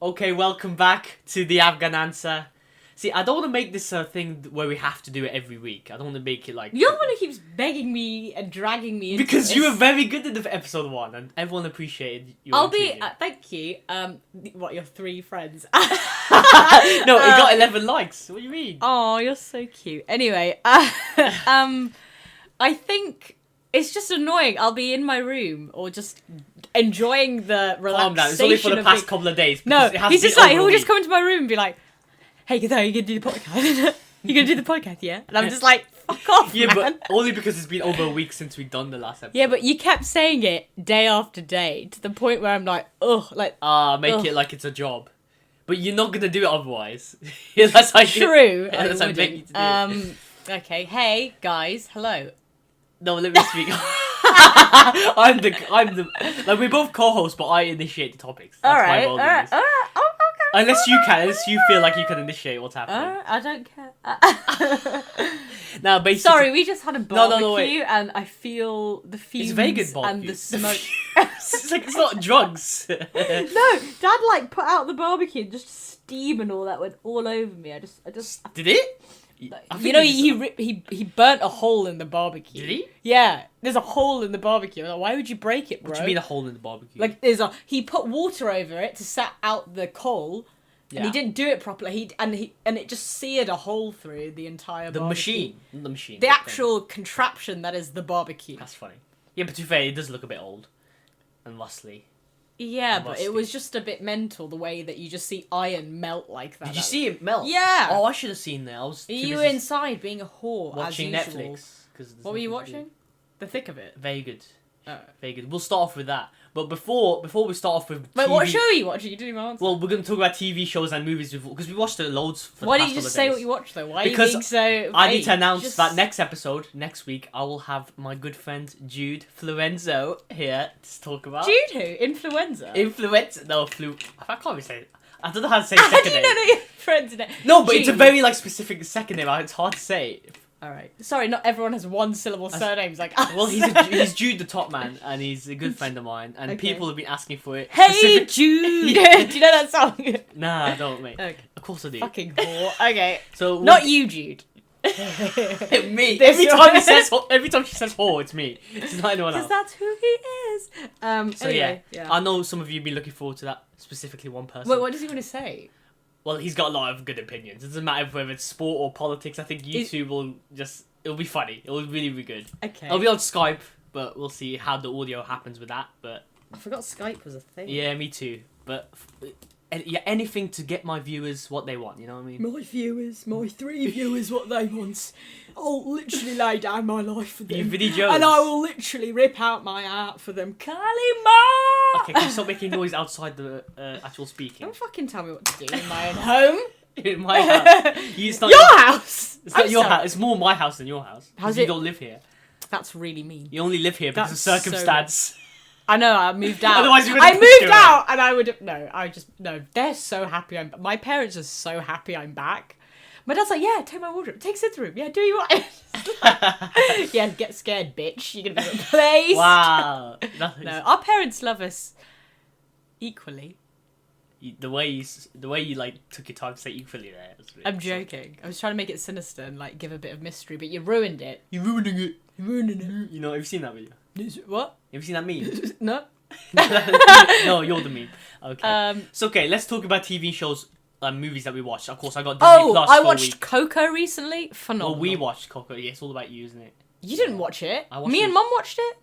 Okay, welcome back to the Afghan answer. See, I don't want to make this a thing where we have to do it every week. I don't want to make it like... You're the one who keeps begging me and dragging me into Because this. you were very good at the episode 1 and everyone appreciated your I'll be... opinion. thank you. What, your 3 friends? No, it got 11 likes. What do you mean? Oh, you're so cute. Anyway, I think it's just annoying. I'll be in my room or just enjoying the relaxation. Calm down. It's only for the past couple of days. No, it has he's been just like, over a he'll just week. come into my room and be like, hey, are you gonna do the podcast? You gonna do the podcast, yeah? And I'm just like, fuck off, Yeah, man. but only because it's been over a week since we've done the last episode. Yeah, but you kept saying it day after day to the point where I'm like, ugh, like... Make it like it's a job. But you're not gonna do it otherwise. That's how True. Yeah, that's how I beg you to do it. Okay, hey, guys, hello. No, let me speak. I'm the like we're both co-hosts, but I initiate the topics. That's my role in this. Oh, okay. Unless you feel like you can initiate what's happening. I don't care. Now, basically, Sorry, we just had a barbecue, wait. and I feel the fumes It's very good barbecue. and the smoke. It's like it's not drugs. No, Dad like put out the barbecue, and just steam and all that went all over me. I just. Did it? You know, he burnt a hole in the barbecue. Did he? Yeah, there's a hole in the barbecue. I'm like, why would you break it, bro? What do you mean a hole in the barbecue? Like he put water over it to set out the coal, and he didn't do it properly. And it just seared a hole through the entire the barbecue. machine, The actual contraption that is the barbecue. That's funny. Yeah, but to be fair, it does look a bit old and rustly. Yeah, but Rusty. it was just a bit mental the way that you just see iron melt like that. Did you see it melt? Yeah. Oh, I should have seen that. I was You were inside being a whore watching as usual. Netflix. What were you watching? The thick of it. Very good. Oh. Very good. We'll start off with that. But before we start off with Wait, TV, what show are you watching? You didn't even answer. well, we're going to talk about TV shows and movies because we watched it loads for Why the did past you just couple say of what days. you watched though? Why Because are you being so I need vague? to announce Just- that next week, I will have my good friend Jude Fluenzo here to talk about. Jude who? Influenza? Influenza? No, I can't even say it. I don't know how to say How second do you name. know that your friend's name? No, but it's a Jude. very specific second name. It's hard to say. Alright. Sorry, not everyone has one syllable surnames like us. Well, he's Jude the Top Man, and he's a good friend of mine, and Okay. people have been asking for it. Hey Jude! Yeah. Do you know that song? Nah, I don't, mate. Okay. Of course I do. Fucking whore. Okay. So Not you, Jude. me. This Every time she says "whore," it's me. It's not anyone Because else. that's who he is. So Anyway, yeah, I know some of you have been looking forward to that. Specifically, one person. Wait, what does he want to say? Well, he's got a lot of good opinions. It doesn't matter whether it's sport or politics. I think YouTube will just... It'll be funny. It'll really be good. Okay. It'll be on Skype, but we'll see how the audio happens with that. But I forgot Skype was a thing. yeah, me too. But yeah, anything to get my viewers what they want. You know what I mean? My viewers, my 3 viewers, what they want. I'll literally lay down my life for them. You Vinnie Jones. And I will literally rip out my heart for them. Kalima! Okay, can you stop making noise outside the actual speaking? Don't fucking tell me what to do in my own home. In my house. It's not Your house! It's not I'm your sorry. house. It's more my house than your house. 'Cause How's you it- don't live here. That's really mean. You only live here because of That's so circumstance. I know, I moved out. Otherwise you I would've pushed moved it away. out and I would have... No, they're so happy my parents are so happy I'm back. My dad's like, yeah, take my wardrobe. Take Sid's room. Yeah, do you want it? Yeah, get scared, bitch. You're going to be replaced. Wow. No, our parents love us equally. The way you like took your time to say equally there. Was really I'm joking. I was trying to make it sinister and like give a bit of mystery, but you ruined it. You're ruining it. You're ruining it. You know, have you seen that video? What? Have you seen that meme? No. No, you're the meme. Okay. So okay, let's talk about TV shows and movies that we watched. Of course, I got Disney Plus I for a watched week. Coco recently. Phenomenal. Well, we watched Coco. Yeah, it's all about you, isn't it? You didn't watch it. I watched Me it. and Mum watched it.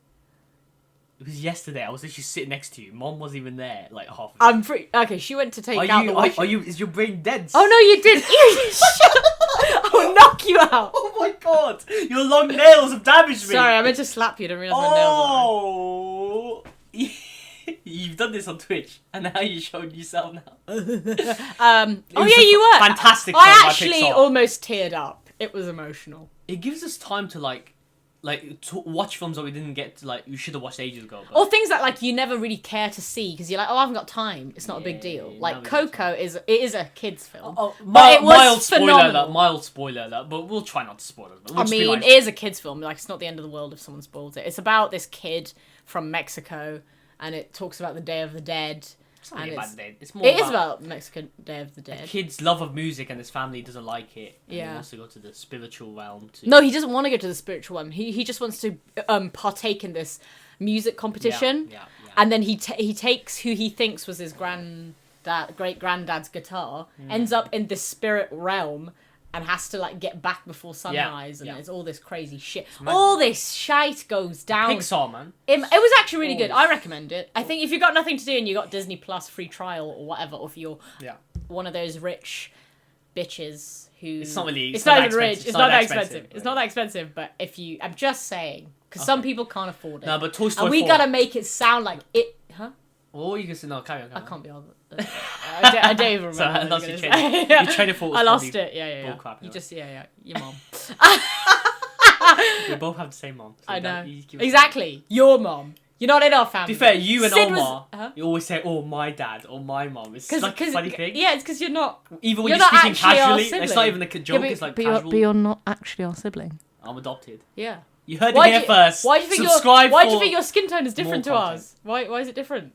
It was yesterday. I was literally sitting next to you. Mom wasn't even there. Like half. Of it. I'm free. Okay, she went to take out the washing. Are you? Is your brain dead? Oh no, you did. I'll knock you out. Oh my god! Your long nails have damaged me. Sorry, I meant to slap you. I didn't realise my nails Oh. You've done this on Twitch, and now you're showing yourself now. were. Oh was yeah, a you were. fantastic film I by actually Pixar. almost teared up. It was emotional. It gives us time to to watch films that we didn't get to we should have watched ages ago. But Or things that like you never really care to see because you're like, oh, I haven't got time. It's not a big Yeah, deal. now Like we got Coco is a kids film. oh, but it was mild spoiler phenomenal. alert, mild spoiler alert, but we'll try not to spoil it. We'll I just be mean, like, it is a kids film. Like it's not the end of the world if someone spoils it. It's about this kid from Mexico, and it talks about the Day of the Dead. It's not really about the Day. It's more. It is about Mexican Day of the a Dead. kid's love of music and his family doesn't like it. And Yeah. He wants to go to the spiritual realm. To... No, he doesn't want to go to the spiritual one. He just wants to partake in this music competition. Yeah. And then he takes who he thinks was his great granddad's guitar, ends up in the spirit realm, and has to like get back before sunrise, and it's all this crazy shit. All this shite goes down. Pixar, man. It was actually really good. I recommend it. I think if you've got nothing to do and you got Disney Plus free trial or whatever, or if you're one of those rich bitches who it's not really. It's not even rich. It's not that expensive. It's not that expensive. But if you, I'm just saying, because some people can't afford it. No, but Toy Story 4. And we gotta make it sound like it. Huh? Oh, you can say no. Carry on. I can't be on. I don't even remember. So, what I was your gonna train. say. Your train of thought was I lost probably it. Yeah. bullcrap, You anyway. just your mom. We both have the same mom. So I know. you give us- Exactly. Your mom. You're not in our family. To be fair, you and Sid Omar, was- you always say, "Oh, my dad" or "my mom." It's like a funny thing. Yeah, it's because you're not. Even when you're you're not speaking actually our casually, sibling. it's not even a joke. It's like casual. But you're not actually our sibling. I'm adopted. Yeah. You heard it here first. Why do you think why do you think your skin tone is different to more ours? Why is it different?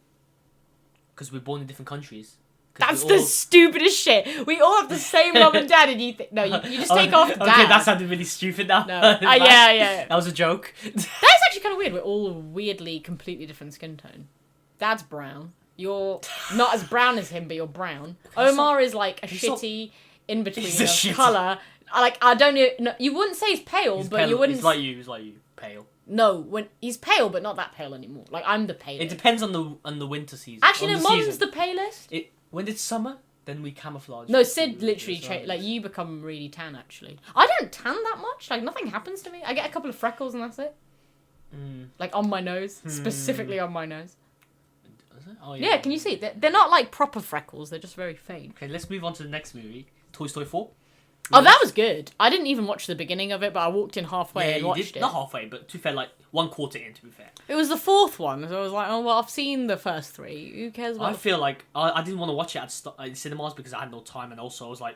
Because we're born in different countries. 'Cause That's we're the stupidest shit. We all have the same mum and dad, and you think no, you just take off dad. Okay, that sounded really stupid now. No. Yeah. That was a joke. That's actually kind of weird. We're all weirdly completely different skin tone. Dad's brown. You're not as brown as him, but you're brown. Omar is like a shitty in between He's a of shitty. colour. Like I don't know. No, you wouldn't say he's pale, He's but pale. you wouldn't. He's like you. He's like you. Pale. No, when he's pale, but not that pale anymore. Like I'm the palest. It depends on the winter season. Actually, on no, the Mum's season. the palest. When it's summer, then we camouflage. No, Sid literally It's like you become really tan. Actually, I don't tan that much. Like nothing happens to me. I get a couple of freckles and that's it. Like on my nose, specifically on my nose. Is it? Oh, Yeah, can you see? They're not like proper freckles. They're just very faint. Okay, let's move on to the next movie, Toy Story 4. Oh, that was good. I didn't even watch the beginning of it, but I walked in halfway and watched it. Not halfway, but to be fair, like 1/4 in. To be fair, It was the fourth one, so I was like, oh well, I've seen the first three. Who cares about? I feel like I didn't want to watch it at cinemas because I had no time, and also I was like,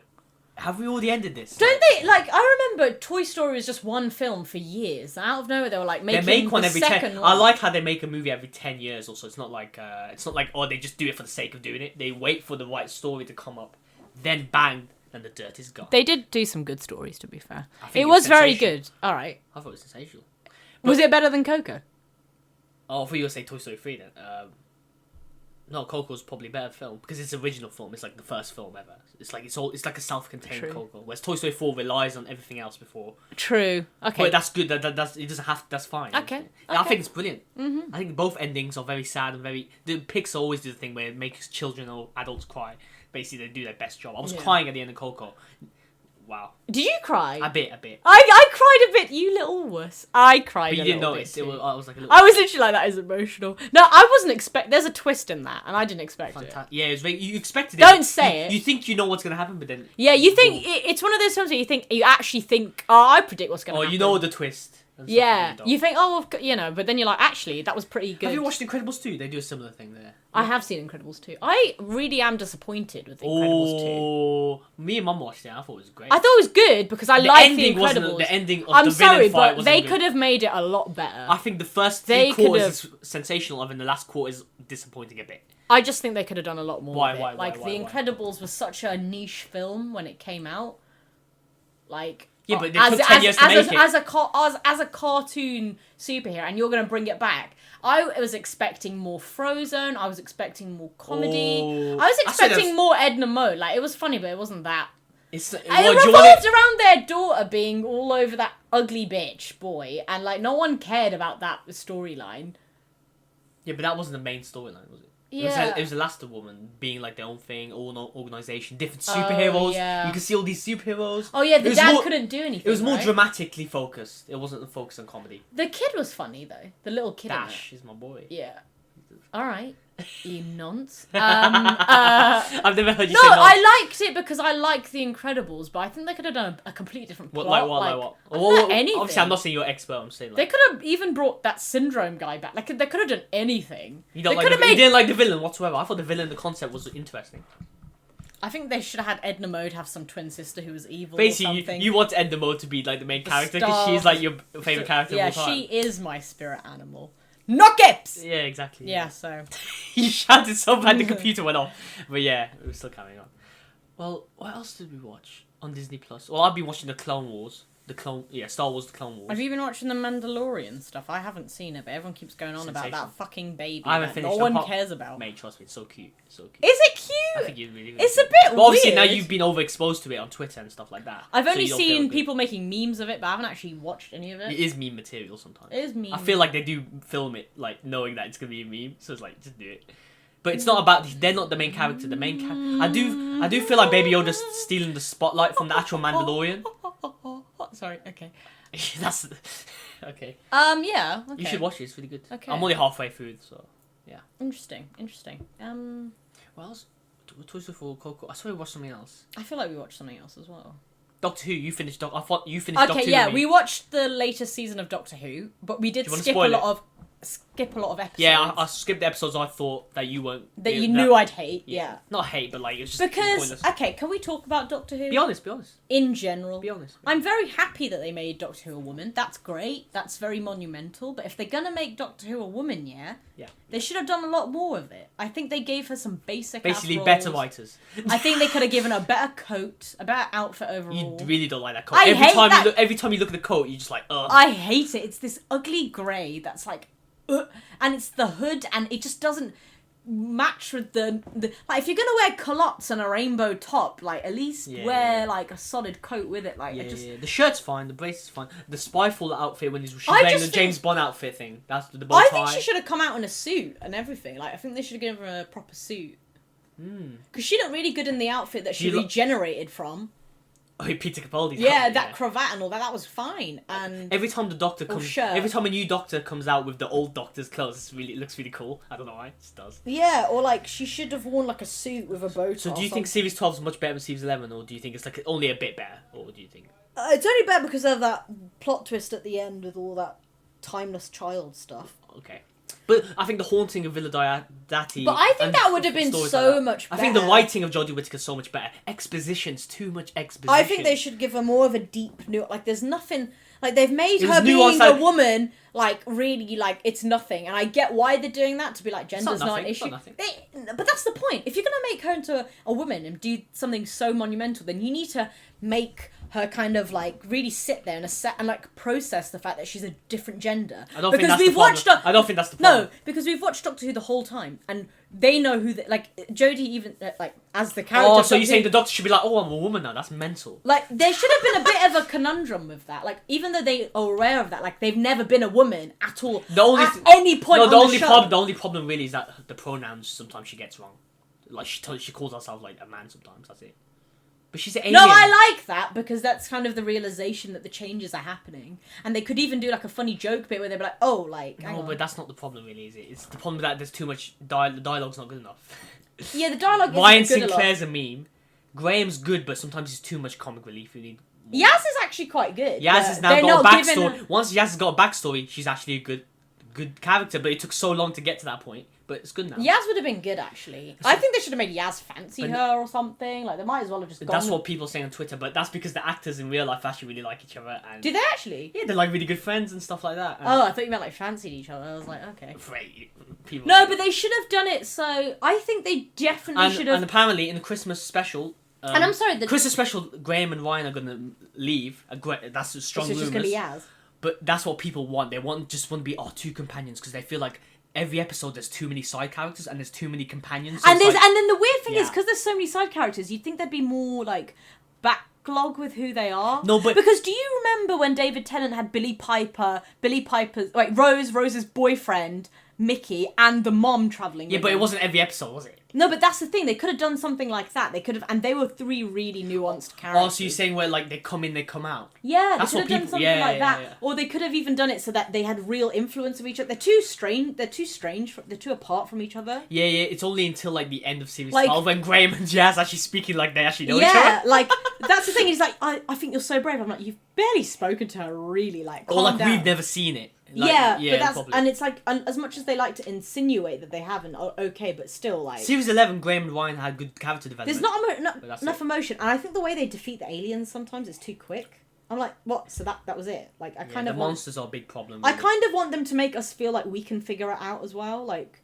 have we already ended this? Don't they like? I remember Toy Story was just one film for years. Out of nowhere, they were like making They make one the every second 10. one. I like how they make a movie every 10 years. Also, it's not like oh they just do it for the sake of doing it. They wait for the right story to come up, then bang, and the dirt is gone. They did do some good stories, to be fair. I think It it's was very sensational. good. All right. I thought it was sensational. Was it better than Coco? Oh, I thought you were saying Toy Story 3 then. No, Coco's probably a better film because it's an original film. It's like the first film ever. It's like a self-contained True. Coco. Whereas Toy Story 4 relies on everything else before. True. Okay. But that's good. That's it doesn't have. That's fine. Okay. I think it's brilliant. I think both endings are very sad and very. The Pixar always do the thing where it makes children or adults cry. Basically, they do their best job. I was crying at the end of Coco. Wow. Did you cry? A bit. I cried a bit. You little wuss. I cried. But you a didn't little notice. bit too. I was like a little. I was literally like, that is emotional. No, I wasn't there's a twist in that, and I didn't expect it. Yeah, it was very, you expected it. Don't say it. You think you know what's gonna happen, but then. Yeah, you think it's one of those films where you actually think, oh, I predict what's going to happen. Oh, you know the twist. and stuff, Yeah, and don't. you think, oh, but then you're like, actually, that was pretty good. Have you watched Incredibles 2? They do a similar thing there. I have seen Incredibles 2. I really am disappointed with Incredibles 2. Oh, me and Mum watched it. I thought it was great. I thought it was good because I the like ending the wasn't Incredibles. the ending of I'm the sorry, villain fight but wasn't they good. could have made it a lot better. I think the first They three quarters could've- is sensational, and then the last quarter is disappointing a bit. I just think they could have done a lot more. Why, with it. why, Like why, The why? Incredibles was such a niche film when it came out. Like Yeah, but they took 10 years to make it. as a cartoon superhero, and you're gonna bring it back. I was expecting more Frozen. I was expecting more comedy. Oh. I was I said expecting more Edna Mode. Like it was funny, but it wasn't that. It's, It what, do you revolved want it? around their daughter being all over that ugly bitch boy, and like no one cared about that storyline. Yeah, but that wasn't the main storyline, was it? Yeah. It was the last woman being like their own thing, own organisation, different superheroes. yeah. You can see all these superheroes. Oh yeah, It the was dad more- couldn't do anything. It was more right? dramatically focused. It wasn't focused on comedy. The kid was funny though. The little kid. Dash is my boy. In it. Yeah. All right. You nonce. I've never heard you No, say no. I liked it because I like The Incredibles, but I think they could have done a completely different plot. Like what? I don't Well, know, anything. obviously, I'm not saying you're expert. I'm saying like They could have even brought that syndrome guy back. Like they could have done anything. you don't They like. could have You made. didn't like the villain whatsoever. I thought the villain, the concept was interesting. I think they should have had Edna Mode have some twin sister who was evil. Basically, or something. you want Edna Mode to be like the main character because star. she's like your favorite character Yeah, of all time. she is my spirit animal. Nuggets! Yeah, exactly. Yeah, so... You shouted so bad the computer went off. But yeah, it was still carrying on. Well, what else did we watch on Disney Plus? Well, I've been watching the Clone Wars. Star Wars: The Clone Wars. Have you been watching the Mandalorian stuff? I haven't seen it, but everyone keeps going on about that fucking baby that no one cares about. Mate, trust me, it's so cute. It's so cute. Is it cute? I think it's really, really It's cute. a bit But obviously weird. now you've been overexposed to it on Twitter and stuff like that. I've so only you don't feel seen good. people making memes of it, but I haven't actually watched any of it. It is meme material sometimes. It is meme. I feel like they do film it like knowing that it's gonna be a meme, so it's like just do it. But it's not about. They're not the main character. The main I do feel like Baby Yoda's stealing the spotlight from the actual Mandalorian. Sorry. Okay. That's okay. Yeah. Okay. You should watch it. It's really good. Okay. I'm only halfway through, so yeah. Interesting. What else? Toy Story 4, Coco. I swear we watched something else. I feel like we watched something else as well. Doctor Who. You finished. I thought you finished. Doctor Who. Okay. Yeah, we watched the latest season of Doctor Who, but we did skip a lot of episodes. Yeah, I skipped the episodes I thought that you weren't. That you knew I'd hate. Yeah. Not hate, but like it was just because pointless. okay, can we talk about Doctor Who? Be honest. In general. Be honest. I'm very happy that they made Doctor Who a woman. That's great. That's very monumental. But if they're gonna make Doctor Who a woman, yeah, they should have done a lot more of it. I think they gave her some basically roles. better writers. I think they could have given her a better coat, a better outfit overall. You really don't like that coat. I hate that. Every time you look at the coat, you're just like, ugh. I hate it. It's this ugly grey that's like, and it's the hood, and it just doesn't match with the like. If you're gonna wear culottes and a rainbow top, like at least wear like a solid coat with it. Like the shirt's fine, the brace is fine. The Spyfall outfit when she's wearing the James Bond outfit thing. That's the bow tie. I think she should have come out in a suit and everything. Like I think they should have given her a proper suit. Because she looked really good in the outfit that she regenerated from. Oh, Peter Capaldi. That cravat and all that was fine. And every time the Doctor comes, every time a new Doctor comes out with the old Doctor's clothes, it looks really cool. I don't know why, it just does. Yeah, or like she should have worn like a suit with a bow tie. So do you think Series 12 is much better than Series 11, or do you think it's like only a bit better, or what do you think? It's only better because of that plot twist at the end with all that timeless child stuff. Okay. But I think the haunting of Villa Diodati... But I think that would have been so much better. I think the writing of Jodie Whittaker is so much better. Exposition's too much exposition. I think they should give her more of a deep... Like, there's nothing... Like, they've made her being a woman, like, really, like, it's nothing. And I get why they're doing that, to be like, gender's not an issue. But that's the point. If you're going to make her into a woman and do something so monumental, then you need to make her kind of, like, really sit there and like, process the fact that she's a different gender. I don't think that's the problem. I don't think that's the problem. No, because we've watched Doctor Who the whole time, and they know who... like, Jodie even, like, as the character... Oh, so you're saying the Doctor should be like, oh, I'm a woman now. That's mental. Like, there should have been a bit of a conundrum with that. Like, even though they are aware of that, like, they've never been a woman at all. At any point on the show. The only problem really is that the pronouns sometimes she gets wrong. Like, she calls herself, like, a man sometimes. That's it. But she's an alien. No, I like that, because that's kind of the realization that the changes are happening. And they could even do, like, a funny joke bit where they'd be like, oh, like, hang on. But that's not the problem, really, is it? It's the problem that there's too much... the dialogue's not good enough. Yeah, the dialogue isn't Ryan good Sinclair's a meme. Graham's good, but sometimes it's too much comic relief. You need more. Yaz is actually quite good. Yaz has now got a backstory. Once Yaz has got a backstory, she's actually a good character, but it took so long to get to that point. But it's good now. Yaz would have been good, actually. I think they should have made Yaz fancy her or something. Like, they might as well have just gone... That's what people say on Twitter, but that's because the actors in real life actually really like each other. And do they actually? Yeah, they're like really good friends and stuff like that. And I thought you meant like fancied each other. I was like, okay. People no, but they should have done it so... I think they definitely should have... And apparently in the Christmas special... and I'm sorry... Christmas special, Graham and Ryan are going to leave. That's a strong rumours. It's just going to be Yaz. But that's what people want. They want to be two companions, because they feel like every episode there's too many side characters and there's too many companions. So and then the weird thing is, because there's so many side characters, you'd think there'd be more like backlog with who they are. No, but because do you remember when David Tennant had Billie Piper's like Rose's boyfriend, Mickey, and the mom travelling? Yeah, but it wasn't every episode, was it? No, but that's the thing. They could have done something like that. They could have, and they were three really nuanced characters. Oh, so you're saying where like they come in, they come out? Yeah, that's they could have done something like that. Yeah. Or they could have even done it so that they had real influence of each other. They're too strange. They're too apart from each other. Yeah. It's only until like the end of series 12 when Graham and Jazz actually speaking like they actually know each other. Yeah, like that's the thing. He's like, I think you're so brave. I'm like, you've barely spoken to her, really. Like, calm down. We've never seen it. Like, but that's probably. And it's like, as much as they like to insinuate that they haven't, okay, but still, like series 11, Graham and Ryan had good character development. There's not enough emotion, and I think the way they defeat the aliens sometimes is too quick. I'm like, what? So that was it? Like, I kind of monsters are a big problem. I kind of want them to make us feel like we can figure it out as well, like,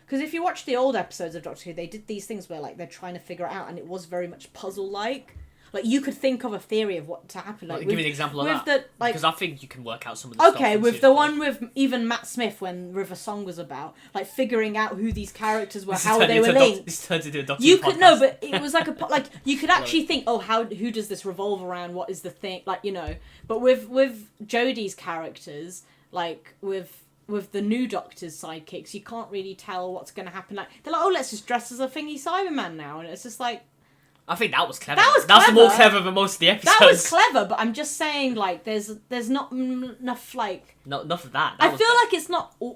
because if you watch the old episodes of Doctor Who, they did these things where like they're trying to figure it out, and it was very much puzzle-like. Like, you could think of a theory of what to happen. Like, give me an example of that. Because I think you can work out some of the stuff. Okay, with the one with even Matt Smith when River Song was about, like, figuring out who these characters were, how they were linked. This turns into a Doctor You Who could podcast. no, but it was like like you could actually think, oh, who does this revolve around? What is the thing? Like, you know. But with Jodie's characters, like with the new Doctor's sidekicks, you can't really tell what's going to happen. Like, they're like, oh, let's just dress as a thingy Cyberman now, and it's just like. I think that was clever. That's more clever than most of the episodes. That was clever, but I'm just saying, like, there's not enough, like... Not enough of that. I feel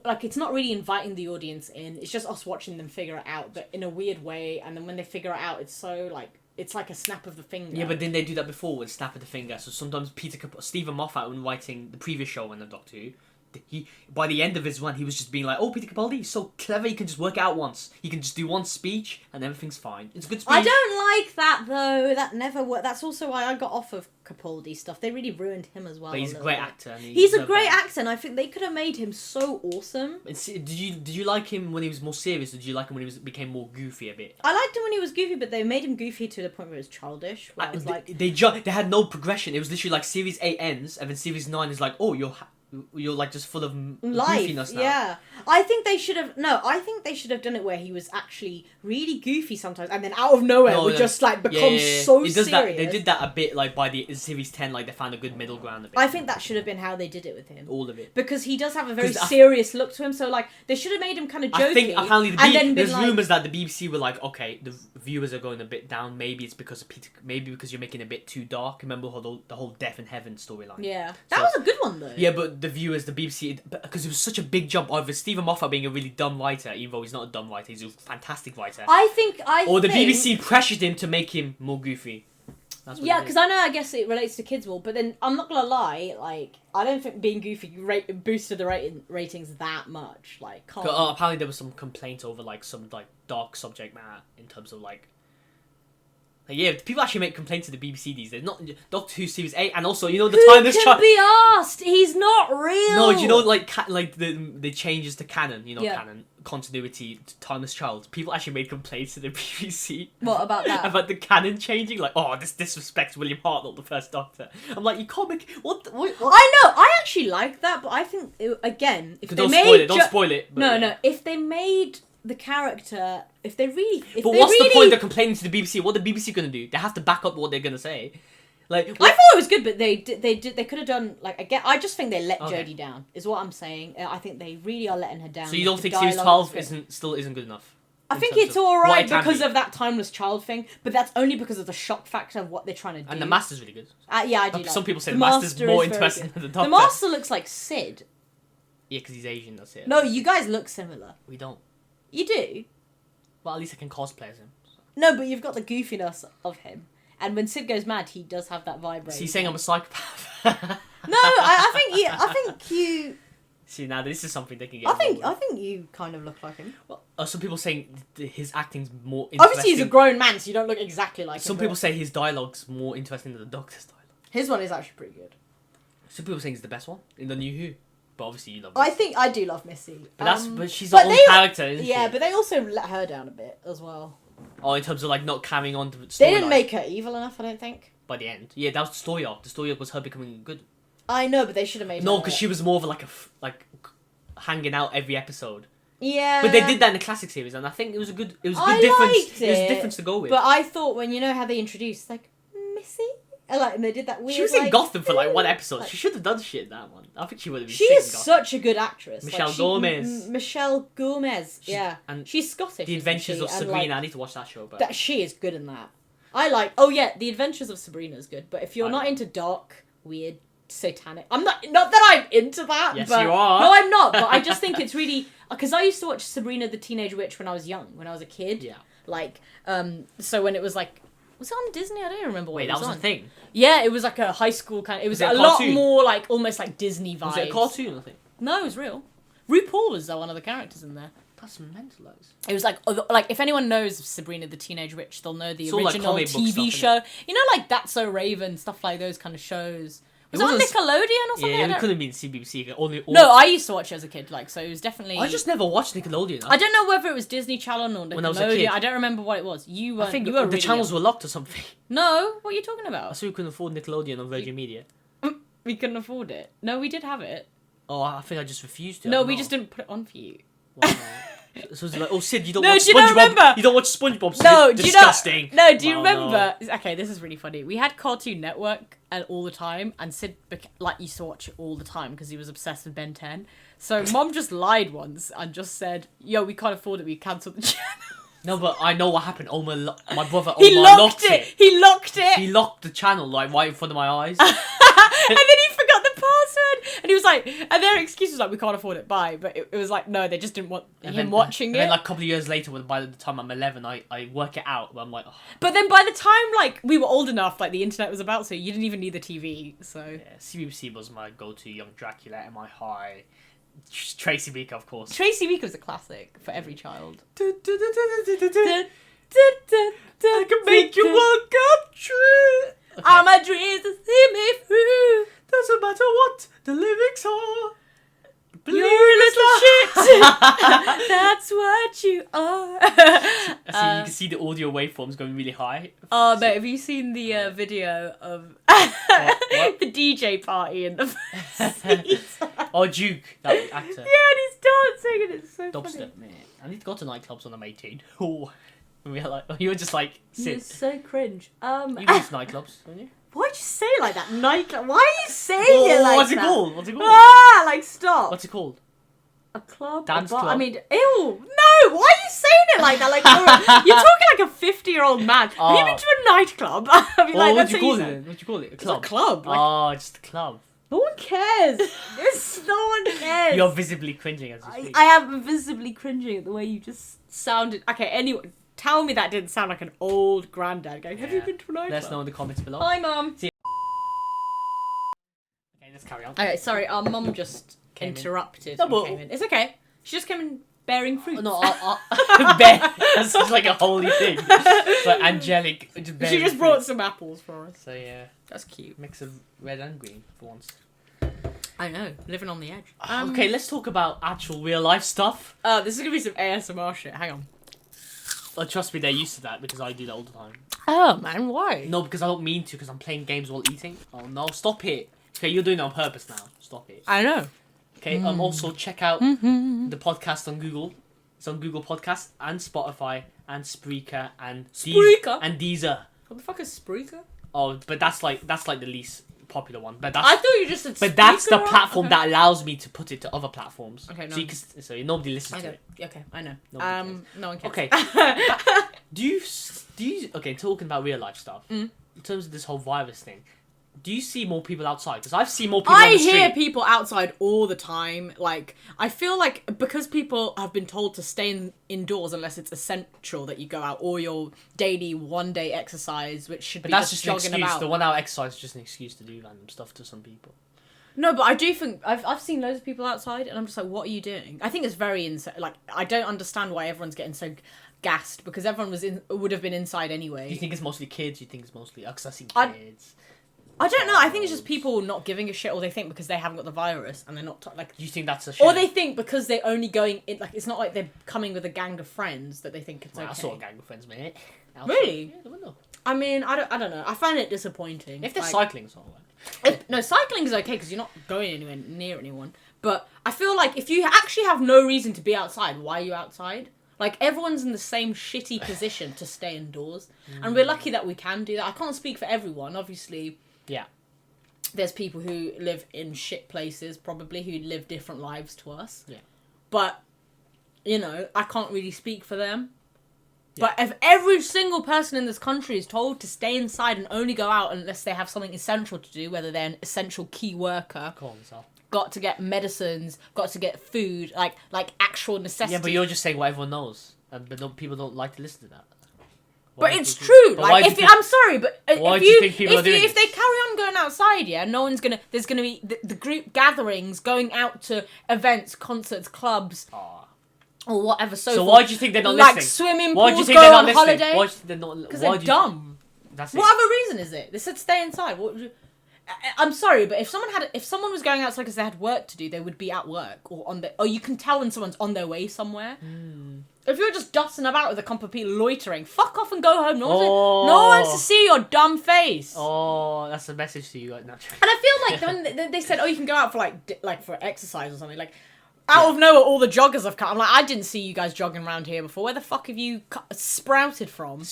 like it's not really inviting the audience in. It's just us watching them figure it out, but in a weird way. And then when they figure it out, it's so, like... It's like a snap of the finger. Yeah, but didn't they do that before with snap of the finger? So sometimes Stephen Moffat, when writing the previous show on the Doctor Who, by the end of his run, he was just being like, oh, Peter Capaldi, he's so clever, he can just work out once. He can just do one speech, and everything's fine. It's a good speech. I don't like that, though. That never worked. That's also why I got off of Capaldi stuff. They really ruined him as well. But he's a great actor. And he's a great actor, and I think they could have made him so awesome. Did you like him when he was more serious, or did you like him when he became more goofy a bit? I liked him when he was goofy, but they made him goofy to the point where it was childish. Where I was like... They had no progression. It was literally like Series 8 ends, and then Series 9 is like, oh, you're like just full of goofiness now. Yeah, I think they should have done it where he was actually really goofy sometimes, and then out of nowhere would just like become so serious. They did that a bit like by the Series 10, like they found a good middle ground a bit. I think that should have been how they did it with him. All of it. Because he does have a very serious look to him, so like they should have made him kind of jokey. I think apparently there's rumours that the BBC were like, okay, the viewers are going a bit down. Maybe it's because of maybe because you're making it a bit too dark. Remember the whole Death in Heaven storyline? Yeah, that was a good one though. Yeah, but the viewers, the BBC, because it was such a big jump over Stephen Moffat being a really dumb writer, even though he's not a dumb writer, he's a fantastic writer. The BBC pressured him to make him more goofy. Because I guess it relates to kids more, but then I'm not gonna lie, like I don't think being goofy boosted the ratings that much. Like, apparently there was some complaint over like some like dark subject matter in terms of like. Yeah, people actually make complaints to the BBC these days. Not Doctor Who Series 8, and also, you know, the time this child... Who can be asked? He's not real! No, you know, like the changes to canon, you know, canon, continuity, Timeless Child. People actually made complaints to the BBC. What about that? About the canon changing, like, oh, this disrespects William Hartnell, the first Doctor. I'm like, you can't make... What? I know, I actually like that, but I think, again, if they made... Don't spoil it. No, if they made... the character, what's the point of complaining to the BBC? What are the BBC gonna do? They have to back up what they're gonna say. Like, I thought it was good, but they could have done like again. I just think they let Jodie down. Is what I'm saying. I think they really are letting her down. So you don't think Series 12 isn't good enough? I think it's alright because of that Timeless Child thing, but that's only because of the shock factor of what they're trying to do. And the Master's really good. Yeah, I do. Some people say the Master's more interesting than the Doctor. The Master looks like Sid. Yeah, because he's Asian. That's it. No, you guys look similar. We don't. You do? Well, at least I can cosplay as him. No, but you've got the goofiness of him. And when Sid goes mad, he does have that vibrating. So he's saying I'm a psychopath? No, I think you... See, now this is something they can get I think you kind of look like him. Well, some people saying his acting's more interesting. Obviously, he's a grown man, so you don't look exactly like him. Some people say his dialogue's more interesting than the Doctor's dialogue. His one is actually pretty good. Some people saying he's the best one in the New Who. But obviously you love Missy. I think I do love Missy. But she's her own character, isn't she? Yeah, but they also let her down a bit as well. Oh, in terms of like not carrying on to the story. They didn't make her evil enough, I don't think. By the end. Yeah, that was the story arc. The story arc was her becoming good. I know, but they should have made her... No, because she was more of like hanging out every episode. Yeah. But they did that in the classic series, and I think it was a good difference. Liked it. It was a difference to go with. But I thought when, you know how they introduced, like, Missy? And they did that weird... She was in Gotham for like one episode. She should have done shit in that one. I think she would have been She is such a good actress. Michelle Gomez. Michelle Gomez, yeah. And she's Scottish. The Adventures of Sabrina. I need to watch that show. But she is good in that. The Adventures of Sabrina is good. But if you're not into dark, weird, satanic... Not that I'm into that. Yes, but, you are. No, I'm not. But I just think it's really... Because I used to watch Sabrina the Teenage Witch when I was young. When I was a kid. Yeah. Like, so when it was like... Was it on Disney? I don't remember what it was on. Wait, that was a thing? Yeah, it was like a high school kind of... It was a lot more like, almost like Disney vibes. Was it a cartoon, I think? No, it was real. RuPaul was one of the characters in there. That's mental. It was like if anyone knows Sabrina the Teenage Witch, they'll know the original like TV stuff, show. You know, like That's So Raven, stuff like those kind of shows. Was it on Nickelodeon or something? Yeah, I it don't- could have been CBBC. No, I used to watch it as a kid, like, so it was definitely... I just never watched Nickelodeon. I don't know whether it was Disney Channel or Nickelodeon. When I was a kid. I don't remember what it was. I think you were the really channels young. were locked or something. No, what are you talking I about? saw we couldn't afford Nickelodeon on Virgin Media. We couldn't afford it. No, we did have it. Oh, I think I just refused to. I No, don't we know. just didn't put it on for you. Wow. So it's like, oh Sid, you don't No, watch do you not SpongeBob. remember? You don't watch SpongeBob. Sid. No, do you not? Disgusting. No, do you Oh, remember? Okay, this is really funny. We had Cartoon Network all the time, and Sid used to watch it all the time because he was obsessed with Ben 10. So Mom just lied once and just said, "Yo, we can't afford it. We cancelled the channel." No, but I know what happened. My brother He Omar locked it. He locked it. He locked the channel like right in front of my eyes. And then he forgot the password, and he was like, and their excuse was like, "We can't afford it, bye." But it was like, no, they just didn't want him watching it. And then like a couple of years later, by the time I'm 11, I work it out. But I'm like, oh. But then by the time like we were old enough, like the internet was about, so you didn't even need the TV. So Yeah, CBBC was my go-to. Young Dracula, Am I High? Tracy Beaker, of course. Tracy Beaker's a classic for every child. I can make you walk up true. Okay. All my dreams to see me through. Doesn't matter what the lyrics are. You're a little shit. That's what you are. See, you can see the audio waveforms going really high. Oh, mate, have you seen the video of What? the DJ party in the seat? Oh, Duke, that actor. Yeah, and he's dancing, and it's so funny. Dubstep, man. I need to go to nightclubs when I'm 18. Oh, we were like, you were just like, You're sit. so cringe. You go to nightclubs, don't you? Why'd you say it like that? Nightclub? Why are you saying it like what's that? it called? What's it called? Ah, like stop. What's it called? A club? Dance a bar? club? I mean, ew. No, why are you saying it like that? Like you're talking like a 50-year-old man. Have you been to a nightclub? I mean, Well, like, what that's do you what call said. it? What do you call it? A It's a club. club. Like, Oh, just a club. no one cares. No one cares. You're visibly cringing as you speak. I am visibly cringing at the way you just sounded. Okay, anyway, tell me that didn't sound like an old granddad going, have you Yeah. been to a nightclub? Let us know in the comments below. Hi, Mum. Okay, let's carry on. Okay, sorry, our mum just Came in. interrupted. No, and but- came in. It's okay. She just came in bearing fruit. No, bear. That's just like a holy thing. It's like angelic. She bearing just fruit. brought some apples for us. So yeah, That's cute. mix of red and green for once. I know, living on the edge. Okay, let's talk about actual real life stuff. This is gonna be some ASMR shit. Hang on. Oh, trust me, they're used to that because I do that all the time. Oh man, why? No, because I don't mean to, because I'm playing games while eating. Oh no, stop it. Okay, you're doing it on purpose now. Stop it. I know. Okay, also check out the podcast on Google. It's on Google Podcast and Spotify and Spreaker and Spreaker? and Deezer. What the fuck is Spreaker? Oh, but that's like the least popular one. But I that's thouh you just said. but that's the Spreaker. platform Okay. that allows me to put it to other platforms. Okay, So, nice. so nobody listens to Okay, it. okay, I know. Nobody cares. No one cares. Okay. Do you okay, talking about real life stuff, Mm. in terms of this whole virus thing, do you see more people outside? Because I've seen more people I on the hear street. people outside all the time. Like, I feel like because people have been told to stay indoors unless it's essential that you go out, or your daily one-day exercise, which should But be that's just just an jogging excuse. about. The 1 hour exercise is just an excuse to do random stuff to some people. No, but I do think I've seen loads of people outside, and I'm just like, what are you doing? I think it's very like I don't understand why everyone's getting so gassed because everyone would have been inside anyway. Do you think it's mostly kids? You think it's mostly... Because I see I- kids. I don't know. I think it's just people not giving a shit, or they think because they haven't got the virus and they're not like. Do you think that's a shame? Or they think because they're only going in, like, it's not like they're coming with a gang of friends that they think it's Well, okay. I saw a gang of friends, mate. Really? Yeah, I don't know. I mean, I don't know. I find it disappointing. If they're like, cycling, it's alright. no, cycling is okay because you're not going anywhere near anyone. But I feel like if you actually have no reason to be outside, why are you outside? Like, everyone's in the same shitty position to stay indoors. And we're lucky that we can do that. I can't speak for everyone, obviously. Yeah. There's people who live in shit places, probably, who live different lives to us. Yeah. But, you know, I can't really speak for them. Yeah. But if every single person in this country is told to stay inside and only go out unless they have something essential to do, whether they're an essential key worker, Go on, Sal. got to get medicines, got to get food, like actual necessities. Yeah, but you're just saying what everyone knows. But people don't like to listen to that. But it's true. But why Like, do if you think- I'm sorry, but why if do you think people are doing if they this? carry on going outside, yeah, no one's gonna. There's gonna be the group gatherings, going out to events, concerts, clubs, Aw. or whatever. So why do you think they're not like listening? swimming Why do you pools, think go they're not on listening? holiday? Why do you think they're not? Because why they're do you- dumb. That's it. What other reason is it? They said stay inside. I'm sorry, but if someone was going outside because they had work to do, they would be at work or you can tell when someone's on their way somewhere. If you're just dusting about with a couple of people loitering, fuck off and go home. No one wants to see your dumb face. Oh, that's a message to you right now. And I feel like when they said, oh, you can go out for like for exercise or something, like out of nowhere, all the joggers have come. I'm like, I didn't see you guys jogging around here before. Where the fuck have you sprouted from?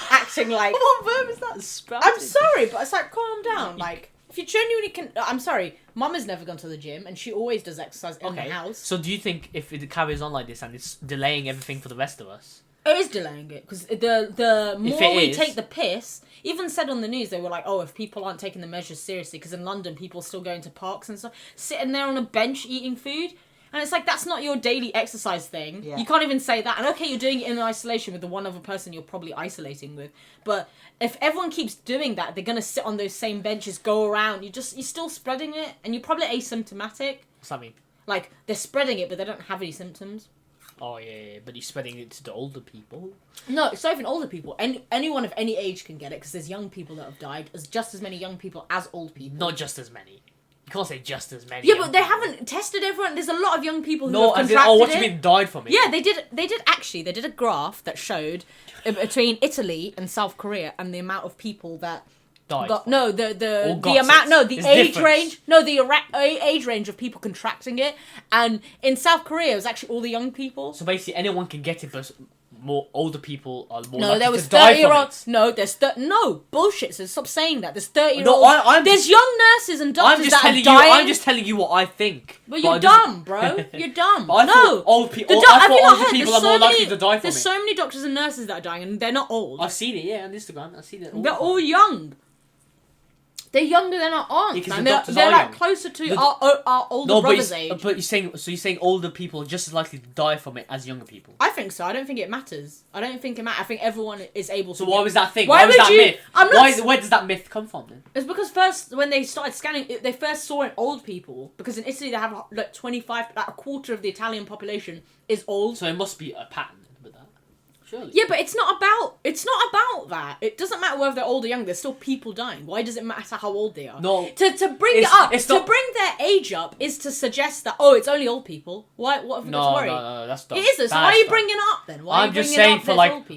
Acting like... What verb is that? Sprouted? I'm sorry, but it's like, calm down. Like, if you genuinely can... I'm sorry, Mum has never gone to the gym, and she always does exercise in the house. So do you think if it carries on like this and it's delaying everything for the rest of us? It is delaying it, because the more we take the piss... Even said on the news, they were like, oh, if people aren't taking the measures seriously, because in London, people are still going to parks and stuff, sitting there on a bench eating food... And it's like, that's not your daily exercise thing. Yeah. You can't even say that. And okay, you're doing it in isolation with the one other person you're probably isolating with. But if everyone keeps doing that, they're going to sit on those same benches, go around. You're still spreading it. And you're probably asymptomatic. What's that mean? Like, they're spreading it, but they don't have any symptoms. Oh, yeah. But you're spreading it to the older people. No, it's not even older people. Anyone of any age can get it, because there's young people that have died. There's just as many young people as old people. Not just as many. You can't say just as many. Yeah, but they haven't tested everyone. There's a lot of young people who have contracted it. Oh, what do you mean died from it? Yeah, they did a graph that showed between Italy and South Korea and the amount of people that died. The age range of people contracting it, and in South Korea it was actually all the young people. So basically anyone can get it, but more older people are more no, likely there was to die from 30-year-olds. No, there's no bullshit. So stop saying that. There's 30-year-olds. No, there's young nurses and doctors that are dying. I'm just telling you what I think. But you're dumb, bro. You're dumb. I thought older people are more likely to die from it. There's so many doctors and nurses that are dying, and they're not old. I've seen it, yeah, on Instagram. I've seen it. They're all young. They're younger than our aunts, yeah, man. The they're like closer to our older brothers' age. But you're saying older people are just as likely to die from it as younger people. I think so. I don't think it matters. I don't think it matters. I think everyone is able to. So why was that thing? Why was that myth? Where does that myth come from then? It's because first, when they started scanning, they first saw it old people. Because in Italy, they have like 25, like a quarter of the Italian population is old. So it must be a pattern with that. Surely. Yeah, but it's not about that. It doesn't matter whether they're old or young. There's still people dying. Why does it matter how old they are? No. To bring bring their age up is to suggest that it's only old people. What have we got to worry? No, that's dumb. It isn't. So why are you bringing it up then? Why I'm just saying for knowledge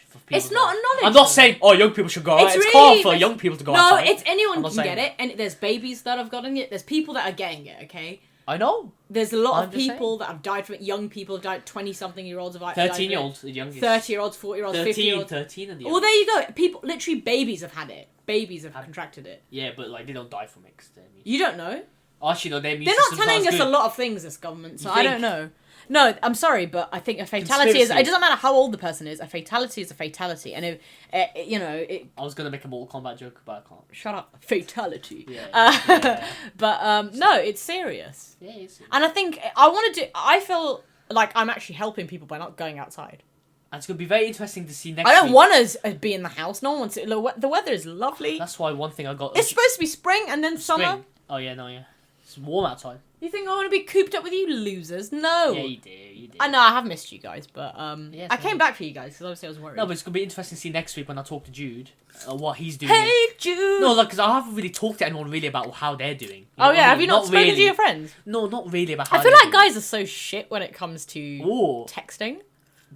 for people. It's not a knowledge. I'm not saying young people should go out. It's calm for young people to go outside. No, it's anyone can get it, and there's babies that have gotten it. There's people that are getting it. Okay. I know. There's a lot of people that have died from it. Young people have died. 20-something-year-olds have died. 13-year-olds, the youngest. 30-year-olds, 40-year-olds, 50-year-olds. 13 and the Well, there you go. People, literally, babies have had it. Babies have contracted it. Yeah, but they don't die from it. You don't know. Actually, no, they're not telling us a lot of things. This government, so I don't know. No, I'm sorry, but I think a fatality is... It doesn't matter how old the person is. A fatality is a fatality. And if, I was going to make a Mortal Kombat joke, but I can't. Shut up. Fatality. Yeah. But, no, it's serious. Yeah, it's serious. And I think... I feel like I'm actually helping people by not going outside. And it's going to be very interesting to see next week. I don't want to be in the house. No one wants to... The weather is lovely. That's why one thing I got... It's supposed to be spring and then summer. Oh, yeah, no, yeah. It's warm outside. You think I want to be cooped up with you losers? No. Yeah, you do. I know, I have missed you guys, but I came back for you guys, because obviously I was worried. No, but it's going to be interesting to see next week when I talk to Jude, what he's doing. Hey, Jude! No, because I haven't really talked to anyone really about how they're doing. Have you not spoken to your friends? No, not really about how I feel like guys are so shit when it comes to texting.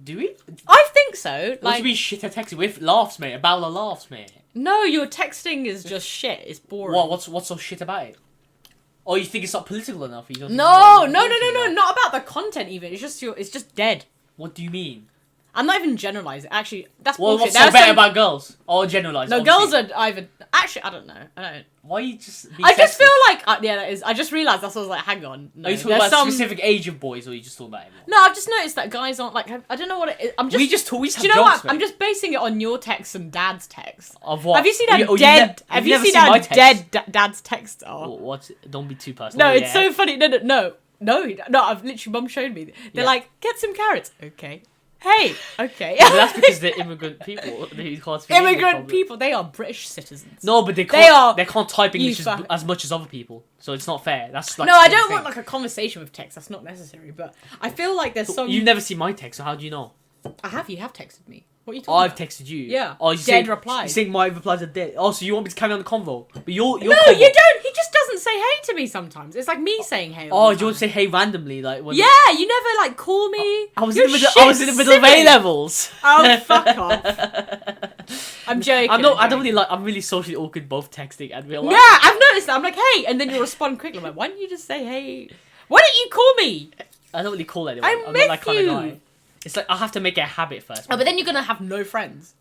Do we? I think so. What do you mean shit at texting? With laughs, mate. About the laughs, mate. No, your texting is just shit. It's boring. What's so shit about it? Oh, you think it's not political enough? You don't no, not about the content even. It's just dead. What do you mean? I'm not even generalising. Actually, that's bullshit. What's so bad about girls? Or generalising? No, girls are either... Actually, I don't know. Why are you just... I just feel like... that is... I just realised that's what I was like, hang on. No, are you talking about a specific age of boys, or are you just talking about everyone? No, I've just noticed that guys aren't like... I don't know what it is. I'm just... We just always have do you know jokes, what? I'm just basing it on your texts and Dad's texts. Of what? Have you seen how dead... Have you seen how dead Dad's texts are? What? Don't be too personal. No, it's so funny. No. I've literally... Mum showed me. They're like, get some carrots. Okay. Hey, okay. Yeah, but that's because they're immigrant people. Immigrant people, they are British citizens. No, but they can't type English as much as other people, so it's not fair. That's like no, I don't want like a conversation with text. That's not necessary. But I feel like there's some. You've never seen my text, so how do you know? I have. You have texted me. What are you talking I've about? texted you. Yeah. Oh, you Dead saying, replies. You saying my replies are dead. Oh, so you want me to carry on the convo? But you're No, convo. you don't. He just doesn't say hey to me sometimes. But you're No, convo. You don't. He just doesn't say hey to me sometimes. It's like me saying hey. All Oh, the do you want to time. say hey randomly? Like when Yeah, you never like call me. I was You're in the middle. shit I was in the middle of silly. A levels. Oh, fuck off. I'm joking. I don't joking. really like. I'm really socially awkward both texting and real life. Yeah, I've noticed that. I'm like, hey, and then you respond quickly. I'm like, why don't you just say hey? Why don't you call me? I don't really call anyone. I'm not with that kind of you. guy. It's like I have to make it a habit first. Oh, but then you're gonna have no friends.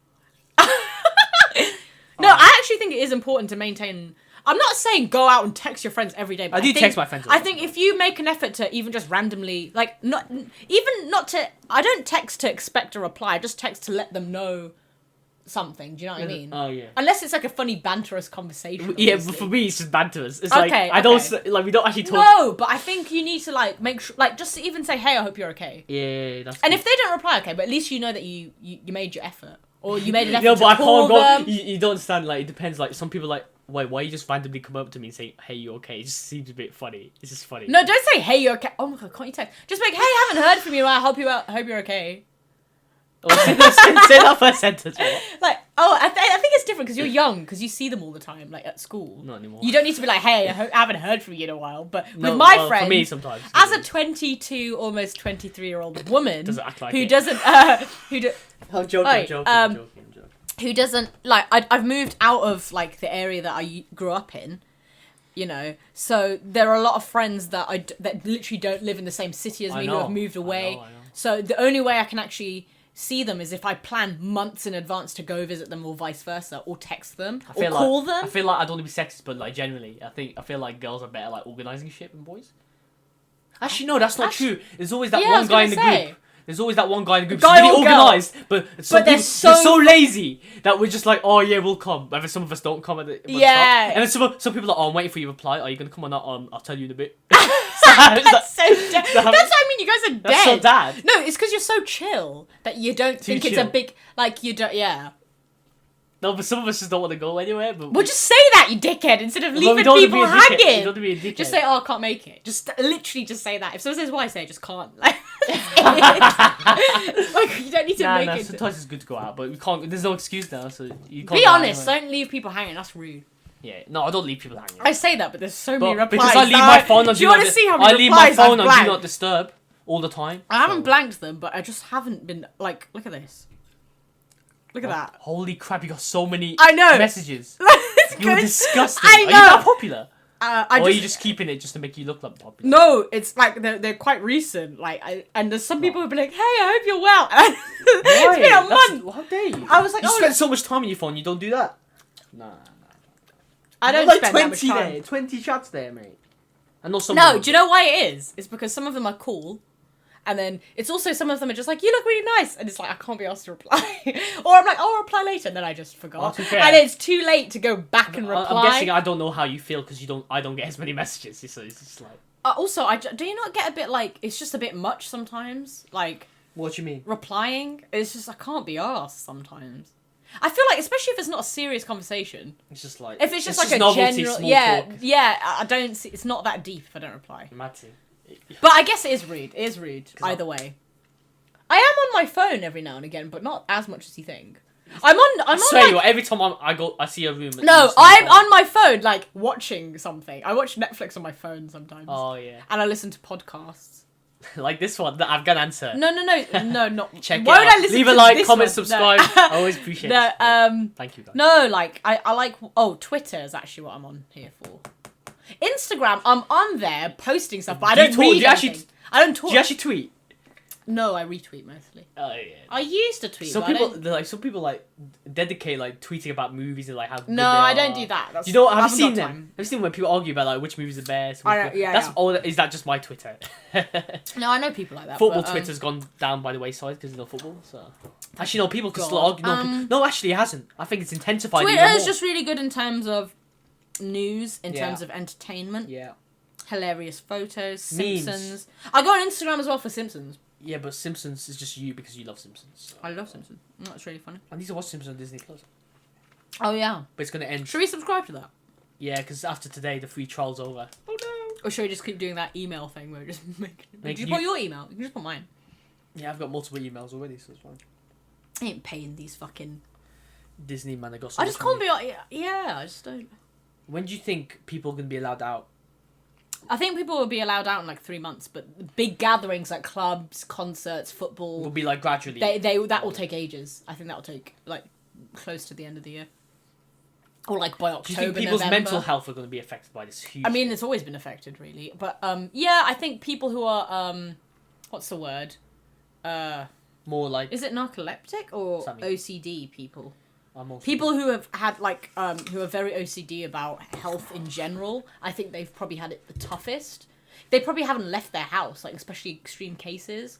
No, I actually think it is important to maintain. I'm not saying go out and text your friends every day. But I do think, text my friends all I the think time. if you make an effort to even just randomly, like, not to. I don't text to expect a reply. I just text to let them know something. Do you know what I mean? Oh yeah. Unless it's like a funny banterous conversation. Yeah, obviously. but for me it's just banterous. It's Okay, like I don't okay. like we don't actually talk. No, but I think you need to like make sure, like, just to even say, hey, I hope you're okay. Yeah, that's. And good. if they don't reply, okay, but at least you know that you made your effort, or you made an effort No, to but I call can't go. them. You don't understand. Like it depends. Like some people like, why you just randomly come up to me and say, "Hey, you okay?" It just seems a bit funny. It's just funny. No, don't say, hey, you're okay. Oh my god, can't you text? Just be like, hey, I haven't heard from you. I hope you're okay. Oh, say that first sentence. What? Like, oh, I think it's different because you're young, because you see them all the time, like at school. Not anymore. You don't need to be like, hey, I haven't heard from you in a while. But No, with my well, friends, for me sometimes. as a 22, almost 23-year-old woman Doesn't act like who it. doesn't, I'm joking. Oi, I'm joking. um, I'm joking. who doesn't like, I've moved out of like the area that I grew up in, you know, so there are a lot of friends that that literally don't live in the same city as I me, know, who have moved away. I know. So the only way I can actually see them is if I plan months in advance to go visit them, or vice versa, or text them, or call them. I feel like I don't want to be sexist, but like generally, I feel like girls are better like organising shit than boys. Actually, no, that's not true. There's always that Yeah, I one was guy in gonna the say. group. There's always that one guy in the group Guy who's really or girl. organised, but some But they're people, so- we're so lazy that we're just like, oh yeah, we'll come. But then some of us don't come at the Yeah. And then some people are, oh, I'm waiting for your reply. Are you gonna come or not? I'll tell you in a bit. That's so dead. That's what I mean. You guys are dead. That's so dad. No, it's because you're so chill that you don't Too think it's a chill. big, like, you don't. Yeah. No, but some of us just don't want to go anywhere. But Well, just say that, you dickhead, instead of Well, leaving we don't people want to be a dickhead. We hanging. don't want to be a dickhead. Just say, oh, I can't make it. Just literally just say that. If someone says why, say I just can't. Like, like you don't need to make it. sometimes it's good to go out, but we can't. There's no excuse now, so you can't. Be go out honest. anyway. Don't leave people hanging. That's rude. Yeah, no, I don't leave people hanging. I say that, but there's so many But replies. because I leave that my phone on do you want to see how many I leave my replies I've phone on do blanked? not disturb all the time. I haven't so- blanked them, but I just haven't been like. Look at this. Look at that. Holy crap! You got so many. I know. Messages. It's You're good. disgusting. I Are you know. that popular? I Or are you just keeping it just to make you look like popular? No, it's like they're quite recent. Like, and there's some people who be like, "Hey, I hope you're well." It's been a month. How dare you? I was like, you oh, spend so much time on your phone. You don't do that. Nah. I don't like spend that much 20 time. there, 20 chats there, mate. I know some. No, do you know why it is? It's because some of them are cool. And then it's also some of them are just like, you look really nice. And it's like, I can't be asked to reply. Or I'm like, oh, I'll reply later. And then I just forgot. to be fair, And it's too late to go back and reply. I'm guessing I don't know how you feel because I don't get as many messages. So it's just like. Also, do you not get a bit like, it's just a bit much sometimes? Like, What do you mean? replying? It's just, I can't be asked sometimes. I feel like, especially if it's not a serious conversation. It's just like. If it's just like a novelty, general, small yeah, talk. yeah. I don't see. It's not that deep if I don't reply. Matty. But I guess it is rude. It is rude either way. I am on my phone every now and again, but not as much as you think. I'm I on. swear Like, you what, every time I see a room. no, it's just I'm like- on my phone, like watching something. I watch Netflix on my phone sometimes, Oh yeah, and I listen to podcasts. like this one, the Afghan answer. No, not. Check it Why would out. I listen Leave to a like, this comment, one? subscribe. No. I always appreciate No, it. Thank you guys. No, like I like. Oh, Twitter is actually what I'm on here for. Instagram, I'm on there posting stuff, but I Do you don't talk- read do you actually- anything. I don't talk. Do you actually tweet? No, I retweet mostly. Oh yeah. I used to tweet. Some but I people, don't... some people like dedicate like tweeting about movies and like how. Good No, they I are. don't do that. That's... Do you know? I Have you haven't seen got them? time. Have you seen when people argue about like which movie's the best? I know, yeah, That's yeah. all. Is that just my Twitter? No, I know people like that. Football but, Twitter's gone down by the wayside because of no football. So actually, no, people can still God. argue. No, actually, it hasn't. I think it's intensified. Twitter even is more. just really good in terms of news, in Yeah. terms of entertainment, Yeah. hilarious photos, Memes. Simpsons. I go on Instagram as well for Simpsons. Yeah, but Simpsons is just you because you love Simpsons. So. I love Simpsons. That's really funny. I need to watch Simpsons on Disney Plus, Oh yeah. but it's gonna end. Should we subscribe to that? Yeah, because after today, the free trial's over. Oh no. Or should we just keep doing that email thing where we just make... Make Did you you- put your email? You can just put mine. Yeah, I've got multiple emails already, so it's fine. I ain't paying these fucking... Disney, man, they got so I much just can't money. be... Yeah, I just don't... When do you think people are going to be allowed out? I think people will be allowed out in like 3 months, but big gatherings like clubs, concerts, football... Will be like gradually. That will take ages. I think that will take like close to the end of the year. Or like by October, Do you think people's November. mental health are going to be affected by this huge... I mean, it's always been affected, really. But, yeah, I think people who are, what's the word? More like... Is it narcoleptic or Something. OCD people? Also... People who have had, like, who are very OCD about health in general, I think they've probably had it the toughest. They probably haven't left their house, like, especially extreme cases.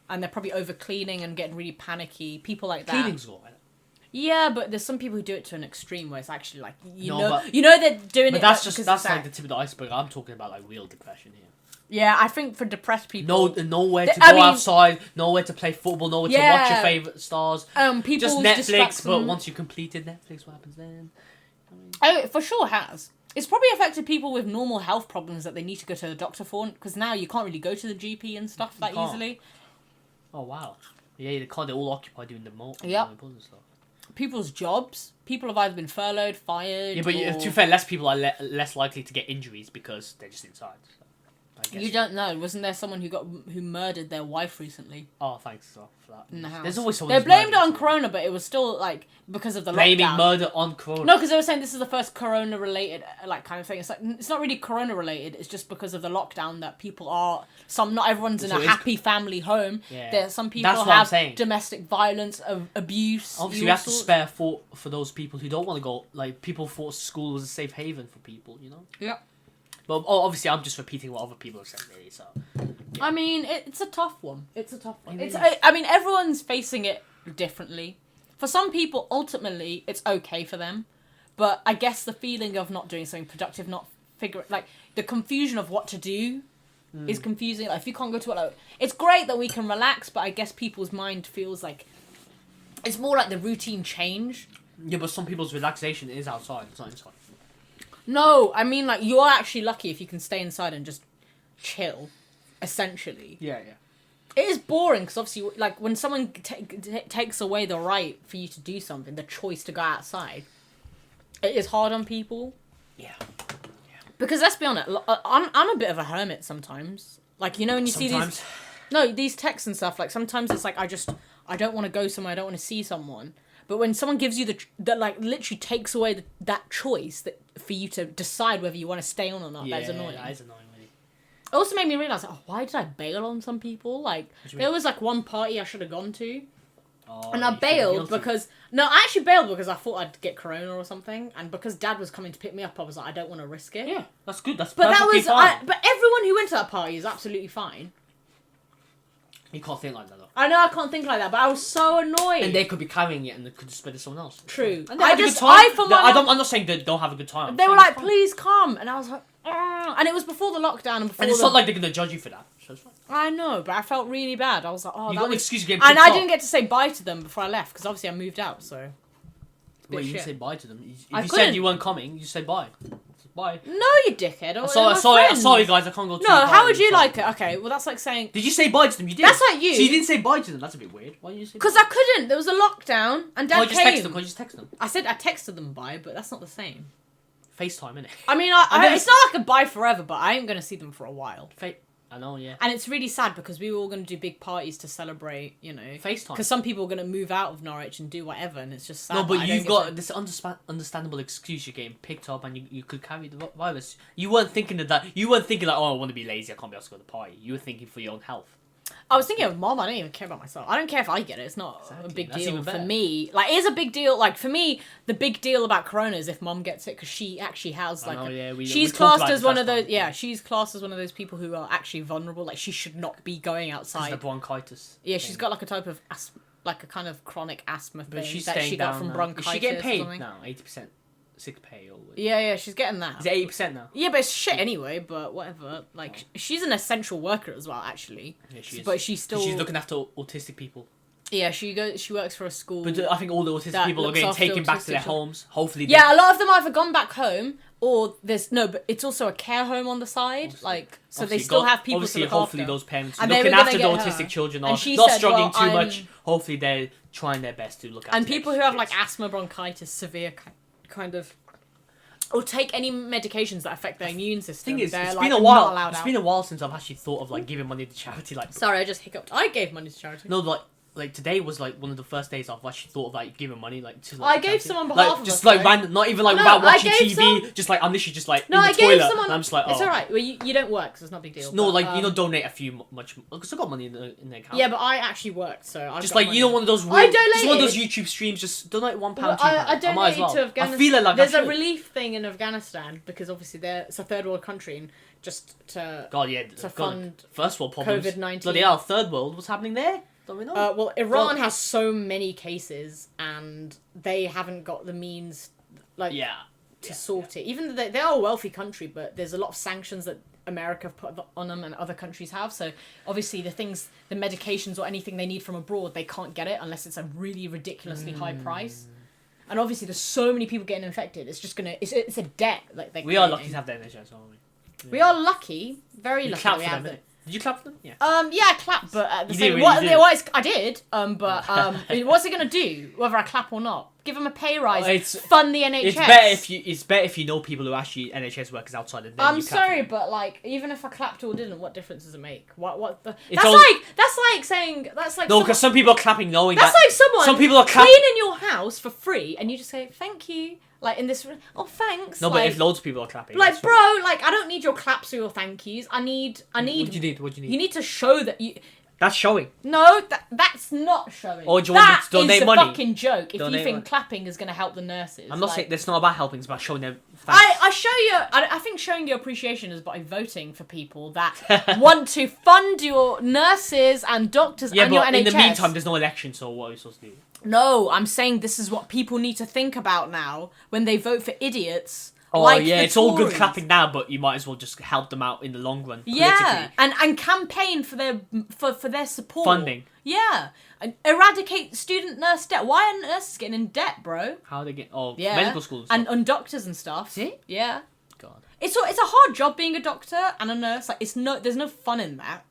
And they're probably over-cleaning and getting really panicky. People like that. Cleaning's all right. Yeah, but there's some people who do it to an extreme where it's actually like you know they're doing but it. That's like the tip of the iceberg. I'm talking about like real depression here. Yeah, I think for depressed people, nowhere to go outside, nowhere to play football, nowhere to watch your favorite stars. People just Netflix. But once you completed Netflix, what happens then? Oh, it for sure has. It's probably affected people with normal health problems that they need to go to the doctor for, because now you can't really go to the GP and stuff that easily. Oh wow! Yeah, they're all occupied doing the important stuff. People's jobs. People have either been furloughed, fired. Yeah, but to be fair, less people are less likely to get injuries because they're just inside. So I guess you don't know. Wasn't there someone who murdered their wife recently? Oh, thanks for that. In the house. There's always someone. They blamed it on Corona, but it was still like because of the blaming lockdown. murder on Corona. No, because they were saying this is the first Corona-related like kind of thing. It's like it's not really Corona-related. It's just because of the lockdown that people are not everyone's in a happy family home. Yeah. There, some people have domestic violence, abuse. Obviously, we have to spare for those people who don't want to go. Like people thought school was a safe haven for people, you know. Yeah. But obviously, I'm just repeating what other people have said, really. So, yeah. I mean, it's a tough one. It's a tough one. It I mean, everyone's facing it differently. For some people, ultimately, it's okay for them. But I guess the feeling of not doing something productive, like the confusion of what to do, is confusing. Like if you can't go to it, like it's great that we can relax, but I guess people's mind feels like it's more like the routine change. Yeah, but some people's relaxation is outside. It's not inside. No, I mean, like, you're actually lucky if you can stay inside and just chill, essentially. Yeah. It is boring, because obviously, like, when someone takes away the right for you to do something, the choice to go outside, it is hard on people. Yeah. Because, let's be honest, I'm a bit of a hermit sometimes. Like, you know, when you see these... No, these texts and stuff, like, sometimes it's like, I don't want to go somewhere, I don't want to see someone. But when someone gives you that like literally takes away that choice that for you to decide whether you want to stay on or not, that's annoying. That is annoying, really. It also made me realise, why did I bail on some people? Like, there was like one party I should have gone to, and I bailed because I actually bailed because I thought I'd get corona or something, and because Dad was coming to pick me up, I was like, I don't want to risk it. Yeah, that's good. That's but perfectly fine. But everyone who went to that party is absolutely fine. You can't think like that, though. I know I can't think like that, but I was so annoyed. And they could be carrying it, and they could spread it to someone else. True. And I'm not saying they don't have a good time. They were like, "Please come," and I was like, and it was before the lockdown and before. And it's not like they're gonna judge you for that. So it's fine. I know, but I felt really bad. I was like, "Oh, you that got an was..." excuse to get and I didn't get to say bye to them before I left because obviously I moved out. So. Wait, you didn't say bye to them. If you said you weren't coming, you just say bye. Bye. No, you dickhead. Sorry, guys, I can't go to No, how would you like it? Okay, well, that's like saying... Did you say bye to them? You did. That's like you. So you didn't say bye to them? That's a bit weird. Why did you say bye? Because I couldn't. There was a lockdown, and Dad came. Can't you just text them? I said I texted them bye, but that's not the same. FaceTime, innit? I mean, it's not like a bye forever, but I ain't going to see them for a while. I know, yeah. And it's really sad because we were all going to do big parties to celebrate, you know. FaceTime. Because some people are going to move out of Norwich and do whatever, and it's just sad. No, but you've got this understandable excuse. You're getting picked up and you could carry the virus. You weren't thinking of that. You weren't thinking like, oh, I want to be lazy, I can't be able to go to the party. You were thinking for your own health. I was thinking of Mom. I don't even care about myself. I don't care if I get it. It's not a big deal for me. Like, it is a big deal. Like, for me, the big deal about Corona is if Mom gets it, because she actually has, like... she's classed as one of those... Yeah, she's classed as one of those people who are actually vulnerable. Like, she should not be going outside. The bronchitis. Yeah, she's got, like, a type of... like, a kind of chronic asthma thing that she got from bronchitis. Is she getting paid now? 80%? Sick pay or yeah, she's getting that. Is it 80% now? Yeah, but it's shit anyway, but whatever. Like, she's an essential worker as well, actually. Yeah, she is. But she's still... She's looking after autistic people. Yeah, she works for a school. But I think all the autistic people are looks getting after taken back to their autistic children. homes. Hopefully, Yeah, a lot of them either gone back home or but it's also a care home on the side. Like, so they still have people to look hopefully after. those parents And they looking were gonna after the get autistic her. children And are she not said, struggling well, too much. Hopefully, they're trying their best to look after. And people who their have like kids. asthma, bronchitis, severe kind of, or take any medications that affect their immune system. Thing is, they're it's like been a not while. allowed It's out. been a while since I've actually thought of like giving money to charity. Like, Sorry, I just hiccuped. I gave money to charity. no, like today was like one of the first days I've actually thought of like giving money like to. I Like, gave charity. some on behalf like, of just us, like though. random, not even like No, without I watching gave TV. some. Just like I'm literally just like No, in the I gave toilet. someone. And I'm just like, oh. It's alright. Well, you don't work, so it's not a big deal. No, but, like donate a few much because I got money in the account. Yeah, but I actually worked, so I just got like money. you know one of those I just one of those donated. YouTube streams. Just donate £1, Well, £2. I might as donated well. to Afghanistan. I feel like there's I a should. relief thing in Afghanistan because obviously it's a third world country, and just to God, yeah. to God, fund first world problems. COVID-19. Bloody hell, third world. What's happening there? Don't we know? well, Iran has so many cases, and they haven't got the means like yeah. to sort it. Even though they are a wealthy country, but there's a lot of sanctions that America have put on them and other countries have. So obviously the medications or anything they need from abroad, they can't get it unless it's a really ridiculously high price. And obviously there's so many people getting infected. It's just it's a debt. Like We are lucky to have the NHS, aren't we? We are lucky, very You lucky. clap That we for have them, it. innit? Did you clap for them? Yeah. Yeah, I clapped, but at the You same did, what, you did. what I did, but what's it gonna do? Whether I clap or not? Give them a pay rise. Fund the NHS. It's better if you know people who are actually NHS workers outside of them. I'm sorry, but like, even if I clapped or didn't, what difference does it make? What the? It's That's like saying no, because some people are clapping knowing that's that. like someone Some people are clapping. cleaning your house for free, and you just say thank you, like in this. Oh, thanks. No, like, but if loads of people are clapping, like, that's bro, fine. like I don't need your claps or your thank yous. I need. What do you need? What do you need? You need to show that you. That's showing. No, that's not showing. Or do you want me to donate is a money? fucking joke. If Donate you think money. clapping is going to help the nurses, I'm not like, saying it's not about helping. It's about showing them. Thanks. I show you. I think showing your appreciation is by voting for people that want to fund your nurses and doctors Yeah, and your but NHS. in the meantime, there's no election, so what are we supposed to do? No, I'm saying this is what people need to think about now when they vote for idiots. Oh like yeah, the it's all good Tories. clapping now, but you might as well just help them out in the long run. Yeah, Politically. and campaign for their support. Funding. Yeah, and eradicate student nurse debt. Why are nurses getting in debt, bro? How they get? Oh, Yeah, medical schools and doctors and stuff. See? Yeah, God. it's a hard job being a doctor and a nurse. Like there's no fun in that.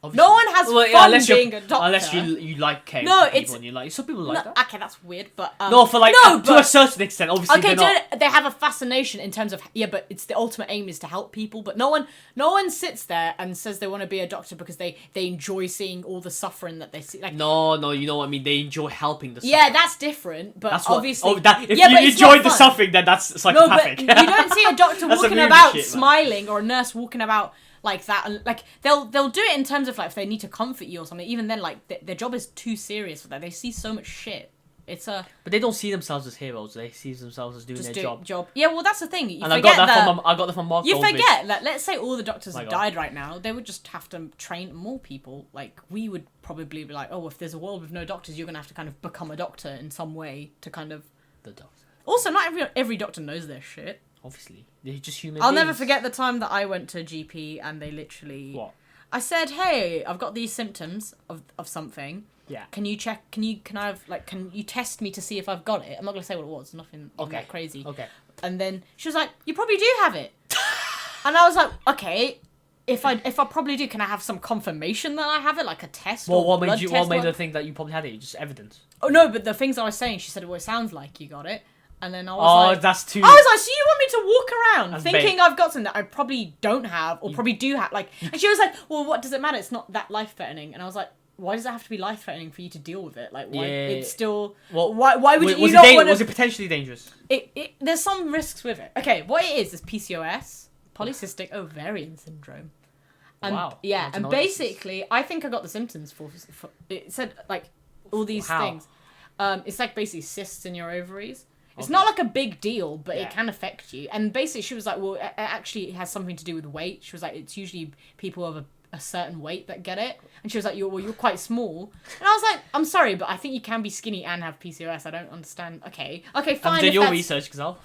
Obviously. No one has fun being a doctor. Unless you like caring No, for people it's- and you like some people like No, that. okay, that's weird, but No, for like no, to a certain extent. Obviously, okay, they're not. they have a fascination in terms of but it's the ultimate aim is to help people. But no one sits there and says they want to be a doctor because they enjoy seeing all the suffering that they see. Like No, you know what I mean. They enjoy helping the. yeah, suffering. that's different. But That's what. obviously, If but you it's enjoyed not the fun. suffering, then that's No, psychopathic. but you don't see a doctor That's a walking movie about shit, man. smiling or a nurse walking about like that. And like they'll do it in terms of like if they need to comfort you or something. Even then, like their job is too serious for that. They see so much shit. It's a But they don't see themselves as heroes. They see themselves as doing just their do job. Yeah, well, that's the thing. You And I forget got that that. from I got that from Mark. You Goldridge. forget that. Let's say all the doctors My have God. died right now. They would just have to train more people. Like we would probably be like, oh, if there's a world with no doctors, you're gonna have to kind of become a doctor in some way to kind of. The doctor. Also, not every doctor knows their shit. Obviously, they're just human. I'll never beings. forget the time that I went to a GP and they literally. What? I said, hey, I've got these symptoms of something. Yeah. Can you check? Can you test me to see if I've got it? I'm not gonna say what it was. Nothing that crazy. Okay. And then she was like, you probably do have it. And I was like, okay, if I probably do, can I have some confirmation that I have it, like a test? Well, or what blood made you? test What made or- her think that you probably had it? Just evidence. Oh no, but the things I was saying, she said, well, it sounds like you got it. And then I was Oh, like, that's too. I was like, so you want me to walk around That's thinking bait. I've got something that I probably don't have or probably do have? Like, and she was like, well, what does it matter? It's not that life-threatening. And I was like, why does it have to be life-threatening for you to deal with it? Like, why? Yeah. It's still. Well, why would you was not it want Was to? it potentially dangerous? There's some risks with it. Okay, what it is PCOS, polycystic ovarian syndrome. And, Wow. Yeah, I don't and know what this is. basically, I think I got the symptoms for it said like all these How? things. It's like basically cysts in your ovaries. It's not like a big deal, but Yeah. it can affect you. And basically, she was like, well, it actually has something to do with weight. She was like, it's usually people of a certain weight that get it. And she was like, you're quite small. And I was like, I'm sorry, but I think you can be skinny and have PCOS. I don't understand. Okay, fine. I've done your research, Gazelle.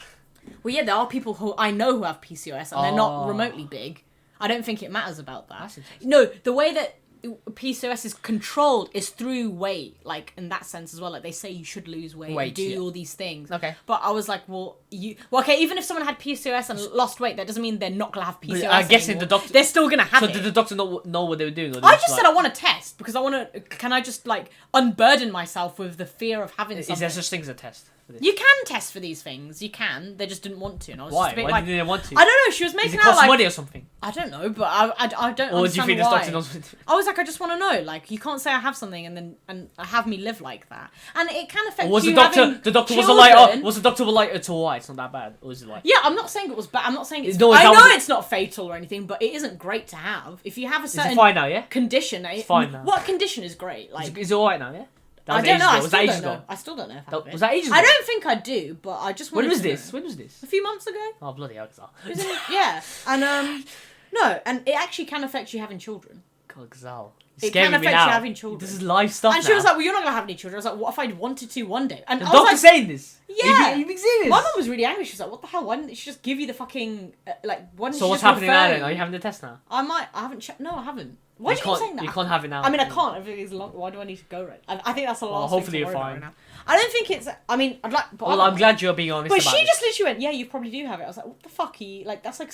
Well, yeah, there are people who I know who have PCOS and they're not Oh. remotely big. I don't think it matters about that. That's interesting. No, the way that PCOS is controlled is through weight, like in that sense as well. Like they say you should lose weight and do all these things. Okay. But I was like, okay, even if someone had PCOS and lost weight, that doesn't mean they're not gonna have PCOS. I'm guessing anymore. the doctor. They're still gonna have it. So did the doctor know what they were doing? Or I just said I want to test because I want to. Can I just like unburden myself with the fear of having something? Is there such thing as a test? You can test for these things. You can. They just didn't want to. And I was Why? Just a bit Why like, didn't they want to? I don't know. She was Does making it out cost like money or something? I don't know, but I don't. Or do you think this why. doctor knows? I was like, I just want to know. Like, you can't say I have something and have me live like that. And it can affect. Was you the doctor? having The doctor was children. like, oh, was the doctor like, it's alright, it's not that bad, or was it like? Yeah, I'm not saying it was bad. I'm not saying it's. No, I that know was- it's not fatal or anything, but it isn't great to have. If you have a Is certain it fine now? Yeah. condition, It's fine now. What condition is great? Like, Is it alright now? Yeah. That I was don't ages know. ago. I Was still that ages don't know. ago? I still don't know if I That- have it. was that ages I ago? don't think I do, but I just When wanted was to this? know. When was this? A few months ago. Oh bloody hell! Gazal. Isn't it? Yeah, and no, and it actually can affect you having children. God, Gazal. It can affect you having children. This is live stuff. And she was like, "Well, you're not gonna have any children." I was like, "What if I wanted to one day?" And the I was doctor's like, saying this. Yeah. You being serious? My mum was really angry. She was like, "What the hell? Why didn't she just give you the fucking like? Why didn't So she what's just happening now refer then? you?" Are you having the test now? I haven't checked. No, I haven't. Why do you keep can't, saying that? You can't have it now. I mean, I can't. I think it's long. Why do I need to go right? I think that's the last. hopefully thing to you're worry fine. about right now. I don't think it's. I mean, I'd like. But Well, I'm glad you're being honest But about she it. just literally went, "Yeah, you probably do have it." I was like, "What the fuck? Like that's like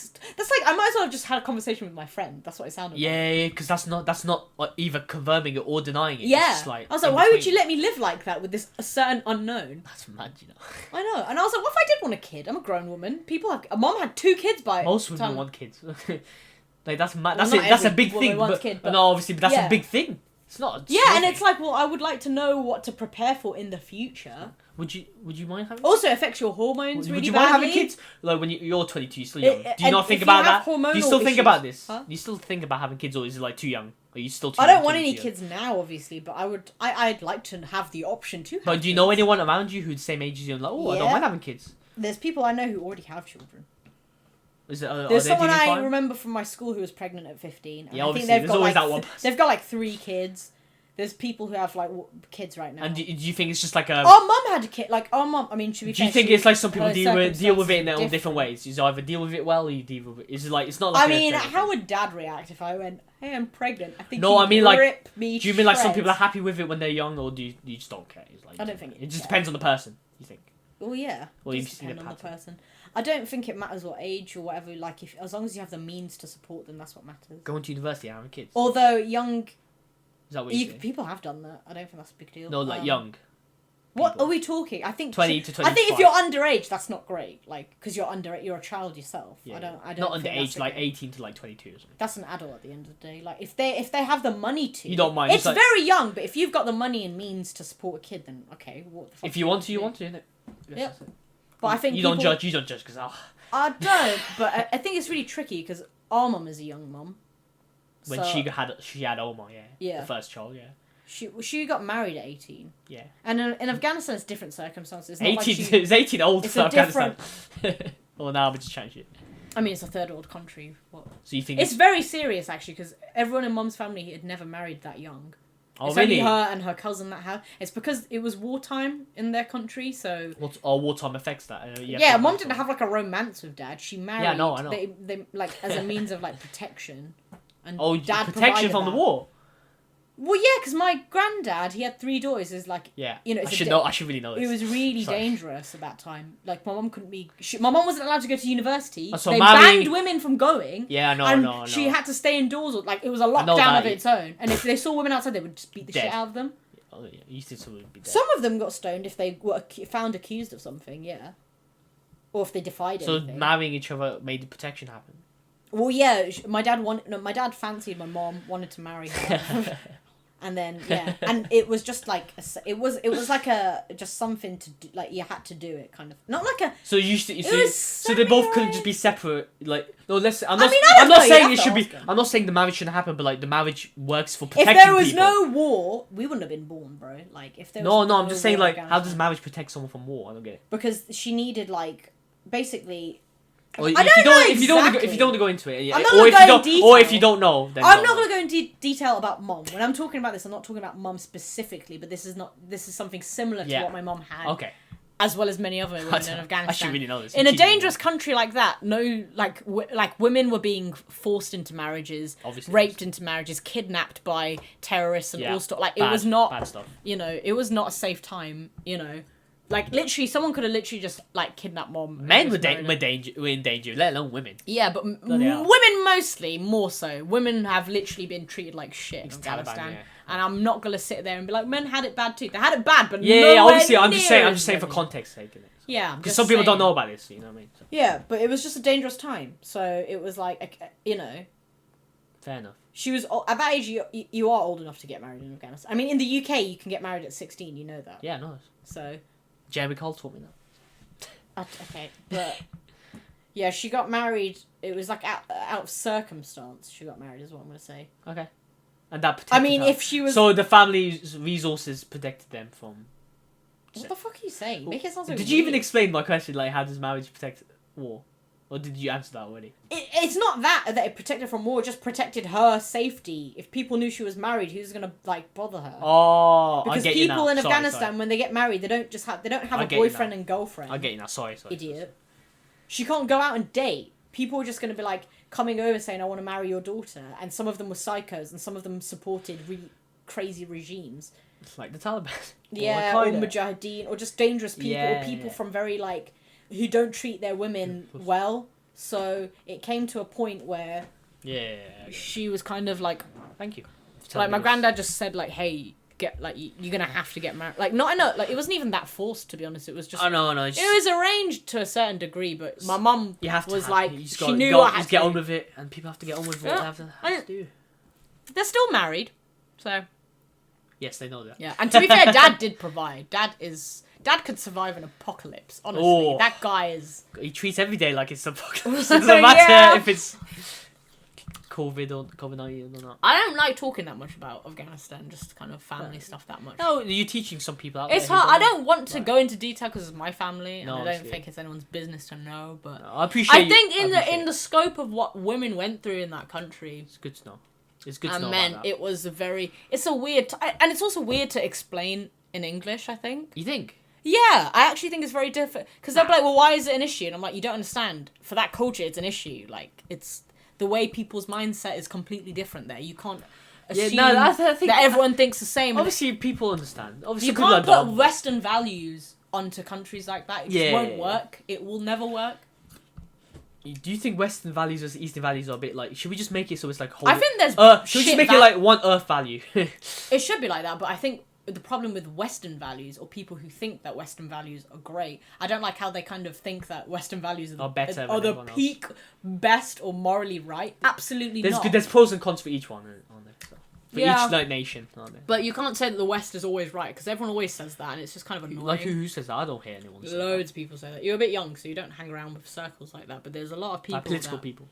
I might as well have just had a conversation with my friend. That's what it sounded like. Yeah, because that's not like, either confirming it or denying it. Yeah. It's just, like, I was like, in why would between. you let me live like that with this a certain unknown? That's mad, you know. I know. And I was like, what if I did want a kid? I'm a grown woman. People have. A mom had 2 kids by. Most women time. want kids. Like that's mad. Well, That's not it. That's a every big woman thing. wants But, kid, but- no, obviously, but that's Yeah. a big thing. It's not. A Yeah, small and thing. it's like, well, I would like to know what to prepare for in the future. Would you mind having? Also, it affects your hormones really Would you badly. mind having kids? Like when you're 22, you're still young. Do you and not think if about you have that? Do you hormonal still think issues- about this? Huh? Do you still think about having kids, or is it like too young? Are you still too I young don't want to any do it? kids now, obviously, but I'd like to have the option to have But do you kids. know anyone around you who's the same age as you? And like, oh, I don't Yeah. mind having kids. There's people I know who already have children. Is it? Are There's they someone doing I fine? remember from my school who was pregnant at 15. And Yeah, I obviously, think they've there's got always like that one person. they've got like 3 kids. There's people who have like kids right now. And do you think it's just like a? Our mum had a kid. Like our mum. I mean, should we? Do you think it's like some people deal with it in their own different different ways? You either deal with it well, or you deal with it. Is it like it's not like? I mean, how would Dad react if I went, "Hey, I'm pregnant"? I think. No, he'd I mean, like, rip me Do you mean like some shreds. people are happy with it when they're young, or do you just don't care? It's like I don't think it just yeah. depends on the person. You think? Well, yeah. Well, It you've does seen a depend on the pattern. person. I don't think it matters what age or whatever. Like, if as long as you have the means to support them, that's what matters. Going to university and having kids. Although young, Is that what you say? people have done that. I don't think that's a big deal. No, like young. What people. are we talking? I think 20 to I think 25. if you're underage, that's not great. Like, because you're a child yourself. Yeah. I don't. Not think underage, that's like okay. 18 to like 22 or something. That's an adult at the end of the day. Like, if they have the money to, You don't mind, It's it's like- very young, but if you've got the money and means to support a kid, then okay. What the fuck If you want to, you do? want to, innit? Yep. But I think you people, don't judge. You don't judge because I don't, but I think it's really tricky because our mum is a young mum. when So, she had Omar, yeah, Yeah. the first child, yeah, she got married at 18, yeah. and in Afghanistan it's different circumstances. It's not like 18 she- is 18 old it's for a Afghanistan. Well, now we just change it. I mean, it's a third world country. What? So you think It's very serious actually because everyone in mum's family had never married that young. Oh, It's really? only her and her cousin that have. It's because it was wartime in their country, so. Wartime affects that. Yeah, mum didn't have like a romance with dad. She married. I know. They like as a means of like protection. And Oh, dad protection provided from the that. war. Well, yeah, because my granddad, he had 3 daughters. Is like, Yeah, you know, I it's a should di- know. I should really know this. it was really Sorry. dangerous at that time. Like my mum couldn't be. My mum wasn't allowed to go to university. So they marrying- banned women from going. Yeah, I know. And I know. she had to stay indoors. Like it was a know lockdown that. of its own. And if they saw women outside, they would just beat the Dead. shit out of them. Oh, yeah. You said someone would be dead. Some of them got stoned if they were found accused of something. Yeah. Or if they defied So anything. marrying each other made the protection happen. Well, yeah, my dad fancied my mom, wanted to marry her. And then and it was just like it was like just something to do, like you had to do it kind of, not like a. So so they both couldn't just be separate. Like no, let's. I'm not. I mean, I don't I'm not know, you saying have it to should be. ask them. I'm not saying the marriage shouldn't happen, but like the marriage works for protecting If there was people. no war, we wouldn't have been born, bro. Like if there was No, I'm just saying war like, in how does Afghanistan. marriage protect someone from war? I don't get it. Because she needed like basically. Or I don't know if you don't exactly. want to go into it, yeah, I'm not or gonna if go you in don't, detail. or if you don't know, then I'm don't not know. going to go into detail about mom. When I'm talking about this, I'm not talking about mum specifically, but this is something similar to Yeah. what my mom had. Okay. as well as many other women in Afghanistan. I should really know this. In a dangerous country like that, no, like women were being forced into marriages, Obviously, raped into marriages, kidnapped by terrorists and all stuff. Like it bad, was not, bad stuff. you know, it was not a safe time. You know, like literally, someone could have literally just like kidnapped mom. Men were in danger, let alone women. Yeah, but hell. women mostly, more so. Women have literally been treated like shit in Taliban, Afghanistan. yeah. And I'm not gonna sit there and be like, men had it bad too. They had it bad, but Yeah, obviously, I'm near just saying as for bad. context sake. Yeah, Because some people don't know about this, you know what I mean? So, Yeah, but it was just a dangerous time. So it was like, you know, fair enough. she was at that age. You are old enough to get married in Afghanistan. I mean, in the UK, you can get married at 16. You know that. Yeah, nice. So. Jeremy Cole taught me that. Okay, but yeah, she got married. It was like out of circumstance. She got married, is what I'm gonna say. Okay. And that protected I mean, her. if she was. So the family's resources protected them from... What the fuck are you saying? Make it sound so Did you even weird. explain my question, like, how does marriage protect war? Or did you answer that already? It's not that it protected from war. It just protected her safety. If people knew she was married, who's gonna like bother her? Oh, Because I get you now. people in Sorry, Afghanistan, when they get married, they don't have I a get you boyfriend now. and girlfriend. I get you now. Sorry. Idiot. She can't go out and date. People are just going to be like coming over saying, I want to marry your daughter. And some of them were psychos and some of them supported crazy regimes. It's like the Taliban. Yeah, or Mujahideen, or just dangerous people, Yeah, or people yeah. from very like, who don't treat their women well. So it came to a point where Yeah. she was kind of like, Thank you. like my granddad just said like, hey, get like you're gonna have to get married. Like not enough. Like it wasn't even that forced, to be honest. It was just. I know. It was arranged to a certain degree, but my mum was like, she knew what I had to get on with it, and people have to get on with what they have to do. They're still married, so Yes, they know that. yeah. And to be fair, Dad did provide. Dad could survive an apocalypse. Honestly, that guy is. He treats every day like it's apocalypse. It doesn't matter if it's COVID-19 or not. I don't like talking that much about Afghanistan, just kind of family stuff that much. No, you're teaching some people out It's there. hard. I don't want to go into detail because it's my family, and No, I don't obviously. think it's anyone's business to know. But I appreciate. I think in the scope of what women went through in that country, it's good to know. It's good to know man, about that. it was it's a weird, and it's also weird to explain in English. I think. You think? Yeah, I actually think it's very different because they'll be like, "Well, why is it an issue?" And I'm like, "You don't understand. For that culture, it's an issue. Like, it's the way people's mindset is completely different there. You can't assume I think that everyone thinks the same. Obviously, people understand. Obviously, You people can't don't. put Western values onto countries like that. It just won't work. It will never work. Do you think Western values or Eastern values are a bit like? Should we just make it so it's like? I think there's. Should we just make it like one Earth value? It should be like that, but I think the problem with Western values, or people who think that Western values are great, I don't like how they kind of think that Western values are better or than the everyone peak, best, or morally right. Absolutely not. There's pros and cons for each one, aren't there? So, for Yeah. each like nation, aren't there? But you can't say that the West is always right, because everyone always says that, and it's just kind of annoying. Like who says that? I don't hear anyone say Loads of people say that. You're a bit young, so you don't hang around with circles like that, but there's a lot of that. people Like political that... people.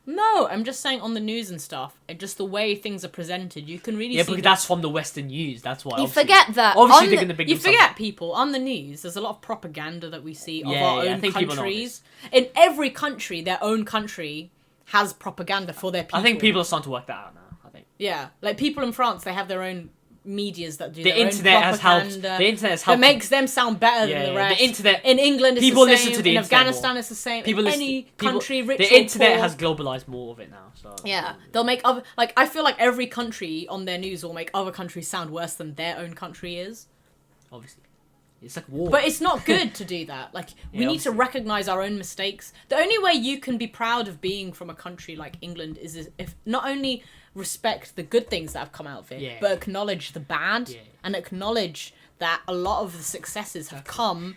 No, I'm just saying on the news and stuff, and just the way things are presented, you can really Yeah, see... because that's from the Western news. That's why. You obviously. forget that. Obviously, on they're gonna big You themselves forget up. people on the news. There's a lot of propaganda that we see of Yeah, our yeah, I own think people know countries. In every country, their own country has propaganda for their people. I think people are starting to work that out now. I think Yeah, like people in France, they have their own medias that do the their internet own has helped. propaganda The internet has that helped. makes them sound better than the rest. The internet. In England, it's People the same. listen to the in internet Afghanistan, more. it's the same. People in listen- any people- country, rich The or internet poor. has globalized more of it now. So Yeah, they'll make other... Like, I feel like every country on their news will make other countries sound worse than their own country is. obviously, it's like war. But it's not good to do that. Like, we Yeah, need to obviously. recognise our own mistakes. The only way you can be proud of being from a country like England is if not only respect the good things that have come out of it, Yeah. but acknowledge the bad, Yeah. and acknowledge that a lot of the successes have come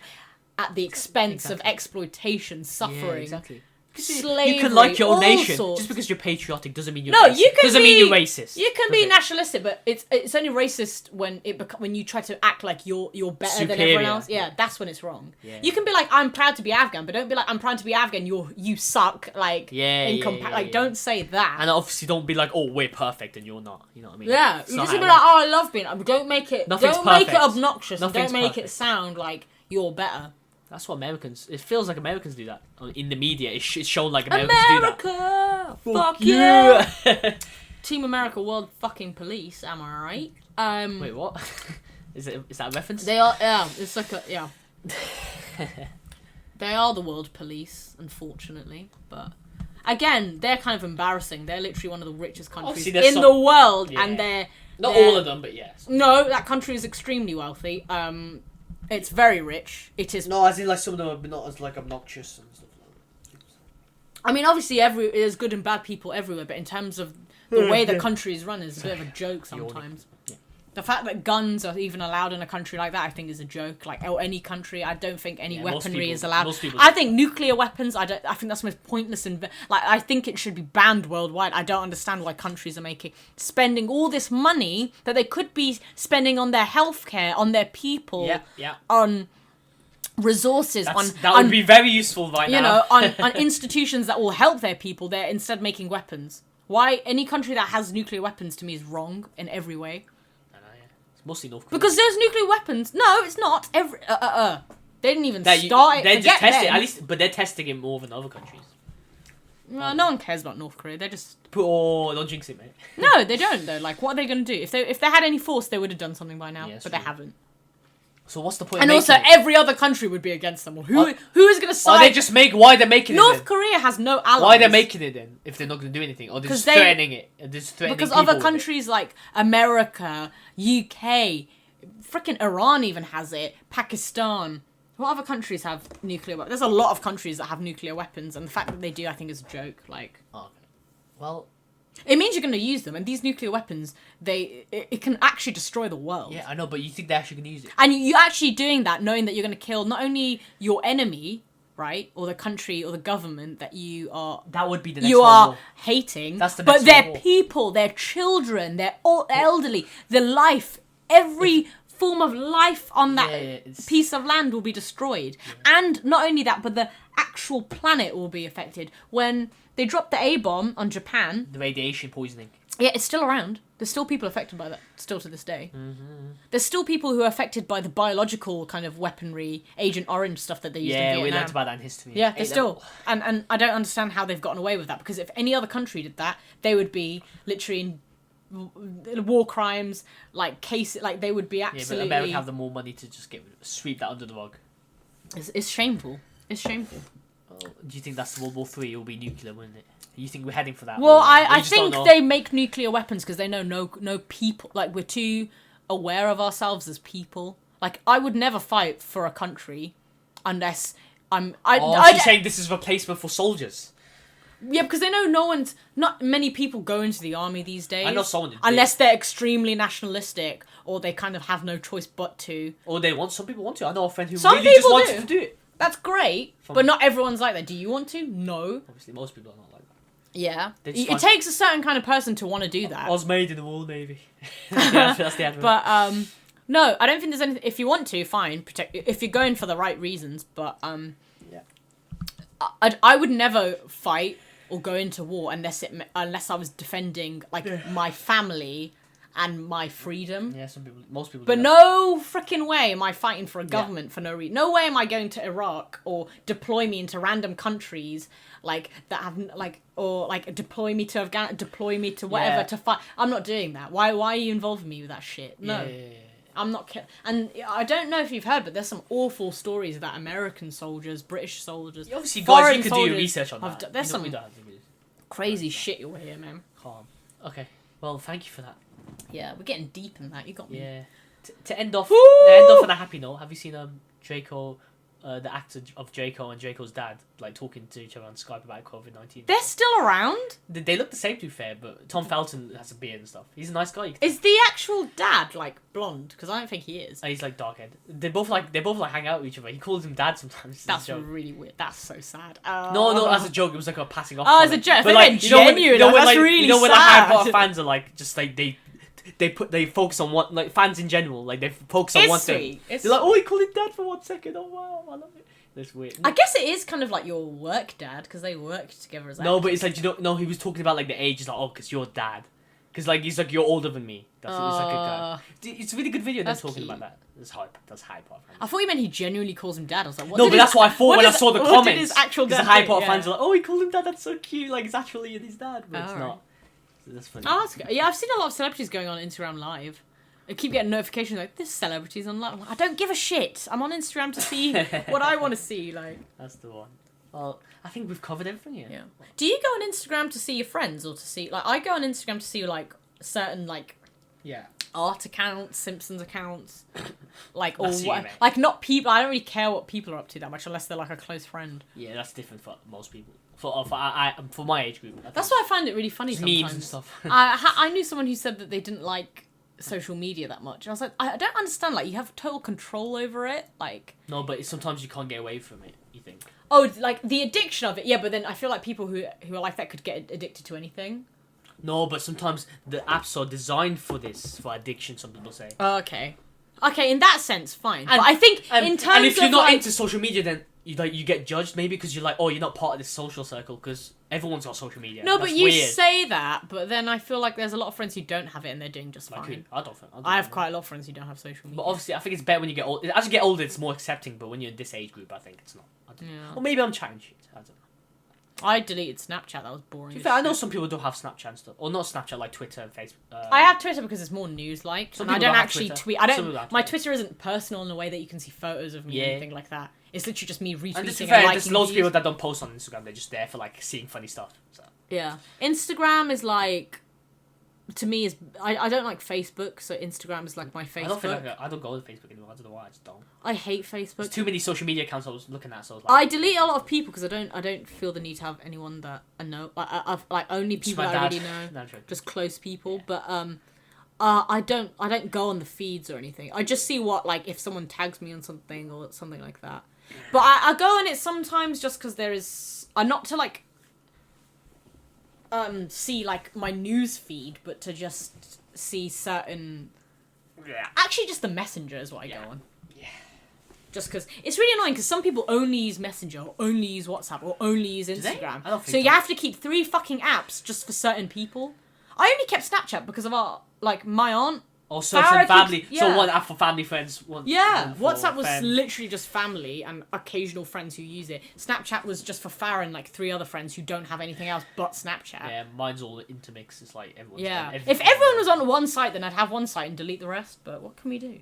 at the expense of Exactly. exploitation, suffering, exactly. slavery, You can like your own all nation sorts. just because you're patriotic doesn't mean you're No, racist. you can doesn't mean you're racist. You can does be it? nationalistic, but it's only racist when when you try to act like you're better than everyone Superior, else. Yeah, yeah. that's when it's wrong. Yeah. You can be like, I'm proud to be Afghan, but don't be like, I'm proud to be Afghan. You suck. Like Yeah, like yeah. don't say that. And obviously, don't be like, oh, we're perfect and you're not. You know what I mean? Yeah, It's you not just how be it like, works. oh, I love being. Don't make it. Nothing's don't make it perfect. obnoxious. And Nothing's don't make it perfect. sound like you're better. That's what Americans. It feels like Americans do that in the media. It's shown like Americans do that. America, fuck yeah. Team America, World fucking Police. Am I right? Wait, what? Is that a reference? They are. Yeah, it's like a yeah. They are the world police, unfortunately, but again, they're kind of embarrassing. They're literally one of the richest countries in the world, and they're not all of them, but yes. No, that country is extremely wealthy. It's very rich. It is. No, as in like some of them are not as like obnoxious and stuff like that. I mean, obviously, there's good and bad people everywhere, but in terms of the way the country is run, is a bit of a joke sometimes. Yeah. The fact that guns are even allowed in a country like that, I think, is a joke. Like, any country, I don't think any weaponry is allowed. I think nuclear weapons, I think that's the most pointless. I think it should be banned worldwide. I don't understand why countries are spending all this money that they could be spending on their healthcare, on their people, on resources, that would be very useful right now. You know, on institutions that will help their people. They're instead making weapons. Why any country that has nuclear weapons to me is wrong in every way. Mostly North Korea. Because there's nuclear weapons. No, it's not. They didn't even start it. They're just testing it, at least, but they're testing it more than other countries. Well, no one cares about North Korea. They're just. Oh, don't jinx it, mate. No, they don't though. Like, what are they going to do? If they had any force, they would have done something by now. But they haven't. So what's the point? And also, every other country would be against them. Who is going to side? Or they just make. Why they're making North it? North Korea has no allies. Why they're making it then? If they're not going to do anything, or they're just threatening it, because other countries like America, UK, freaking Iran even has it. Pakistan. What other countries have nuclear weapons? There's a lot of countries that have nuclear weapons, and the fact that they do, I think, is a joke. Like, okay. Well, it means you're going to use them, and these nuclear weapons, it can actually destroy the world. Yeah, I know, but you think they're actually going to use it? And you're actually doing that, knowing that you're going to kill not only your enemy, right, or the country or the government that you are. That would be the next war. Hating. That's the next but their war. people, their children, their elderly, their life, every form of life on that piece of land will be destroyed. Yeah. And not only that, but the actual planet will be affected. When they dropped the A-bomb on Japan... The radiation poisoning. Yeah, it's still around. There's still people affected by that, still to this day. Mm-hmm. There's still people who are affected by the biological kind of weaponry, Agent Orange stuff that they used in Vietnam. Yeah, we learned about that in history. Yeah, they still... And I don't understand how they've gotten away with that, because if any other country did that, they would be literally in war crimes, like cases, like they would be absolutely... Yeah, but America have the more money to just sweep that under the rug. It's shameful. It's shameful. Do you think that's World War III? It will be nuclear, wouldn't it? You think we're heading for that? Well, I think they make nuclear weapons because they know no people. Like, we're too aware of ourselves as people. Like, I would never fight for a country unless I'm... you're saying this is replacement for soldiers? Yeah, because they know not many people go into the army these days. I know someone unless they're extremely nationalistic, or they kind of have no choice but to. Or some people want to. I know a friend who really just wanted to do it. That's great, but not everyone's like that. Do you want to? No. Obviously, most people are not like that. Yeah. It takes a certain kind of person to want to do that. I was made in the Royal Navy. That's the advert. But, no, I don't think there's anything... If you want to, fine. If you're going for the right reasons, but, I would never fight or go into war unless I was defending, like, my family and my freedom. Yeah, most people do. But no freaking way am I fighting for a government for no reason. No way am I going to Iraq or deploy me into random countries like that have deploy me to Afghan, deploy me to whatever to fight. I'm not doing that. Why are you involving me with that shit? No. Yeah. I'm not and I don't know if you've heard, but there's some awful stories about American soldiers, British soldiers. Obviously, guys, you could do research on that. There's some crazy shit over here, man. Calm. Okay. Well, thank you for that. Yeah, we're getting deep in that. You got me. Yeah. To end off on a happy note, have you seen Draco, the actor of Draco and Draco's dad, like talking to each other on Skype about COVID-19? They're still around? They look the same, to be fair, but Tom Felton has a beard and stuff. He's a nice guy. Is the actual dad like blonde? Because I don't think he is. He's like dark head. They both hang out with each other. He calls him dad sometimes. That's really weird. That's so sad. No, as a joke. It was like a passing off. Oh, as a joke. But like, genuine. That's really sad. You know when the Harry Potter fans are like, just like they focus on one, like fans in general, like they focus on one thing. They're like, oh, he called him dad for 1 second. Oh wow, I love it. That's weird. I guess it is kind of like your work dad because they work together as actors. No, but it's like he was talking about like the age. He's like, oh, because you're dad. Because like he's like you're older than me. That's it's like a guy. It's a really good video. Them talking about that. That's hype. That's Harry Potter. I thought you meant he genuinely calls him dad. I was like, what? No, but that's what I thought when I saw the comments. What did his actual dad? The Harry Potter fans are like, oh, he called him dad. That's so cute. Like it's actually his dad, but it's not. So that's funny. Oh, that's good. Yeah, I've seen a lot of celebrities going on Instagram Live. I keep getting notifications like, this celebrity's online. I'm like, I don't give a shit. I'm on Instagram to see what I want to see. Like, that's the one. Well, I think we've covered everything here. Yeah. Do you go on Instagram to see your friends or to see, like, I go on Instagram to see, like, certain, like, Yeah. art accounts, Simpsons accounts, like, or That's you, what, mate. like, not people, I don't really care what people are up to that much unless they're, like, a close friend. Yeah, that's different for most people. For my age group. That's why I find it really funny sometimes. Memes and stuff. I knew someone who said that they didn't like social media that much. And I was like, I don't understand, like, you have total control over it, like... No, but sometimes you can't get away from it, you think. Oh, like, the addiction of it, yeah, but then I feel like people who are like that could get addicted to anything. No, but sometimes the apps are designed for addiction, some people say. Okay. Okay, in that sense, fine. And- but I think And, in terms and if you're of, not like... into social media, then you get judged maybe because you're like, oh, you're not part of this social circle because everyone's on social media. No, That's but you weird. say that, but then I feel like there's a lot of friends who don't have it and they're doing just Like fine. who? I don't think. I have quite a lot of friends who don't have social media. But obviously, I think it's better when you get old. As you get older, it's more accepting. But when you're in this age group, I think it's not. I don't know. Yeah. Or maybe I'm chatting shit. I don't know. I deleted Snapchat, that was boring. To be as fair, I know shit. some people don't have Snapchat and stuff, or not Snapchat like Twitter and Facebook. I have Twitter because it's more news-like, Some and I people don't don't have actually Twitter. tweet. I Some don't. people have My Twitter. Twitter isn't personal in a way that you can see photos of me or Yeah. anything like that. It's literally just me retweeting And and, to be fair, liking there's loads of views. people that don't post on Instagram. They're just there for like seeing funny stuff. So. Yeah. Instagram is like, to me, is I don't like Facebook, so Instagram is like my Facebook. I don't feel like I don't go to Facebook anymore. I don't know why. I just don't. I hate Facebook. There's too many social media accounts I was looking at. So I was like, I delete a lot of people because I don't feel the need to have anyone that I know. I've like only just people my that I dad. really know, No, I'm joking. just close people. Yeah. But I don't go on the feeds or anything. I just see what, like, if someone tags me on something or something like that. But I go on it sometimes just because there is not to like see like my news feed, but to just see certain. Yeah. Actually, just the Messenger is what I Yeah. go on. Yeah. Just because it's really annoying because some people only use Messenger or only use WhatsApp or only use they? Instagram. I don't think So you so. have to keep 3 fucking apps just for certain people. I only kept Snapchat because of my aunt. Or certain Farah family. keeps- So yeah. one app for family friends. One Yeah, one for WhatsApp was friends. literally just family and occasional friends who use it. Snapchat was just for Farah and like 3 other friends who don't have anything else but Snapchat. Yeah, mine's all intermixed. It's like everyone's Yeah. got If everything. everyone was on one site, then I'd have one site and delete the rest. But what can we do?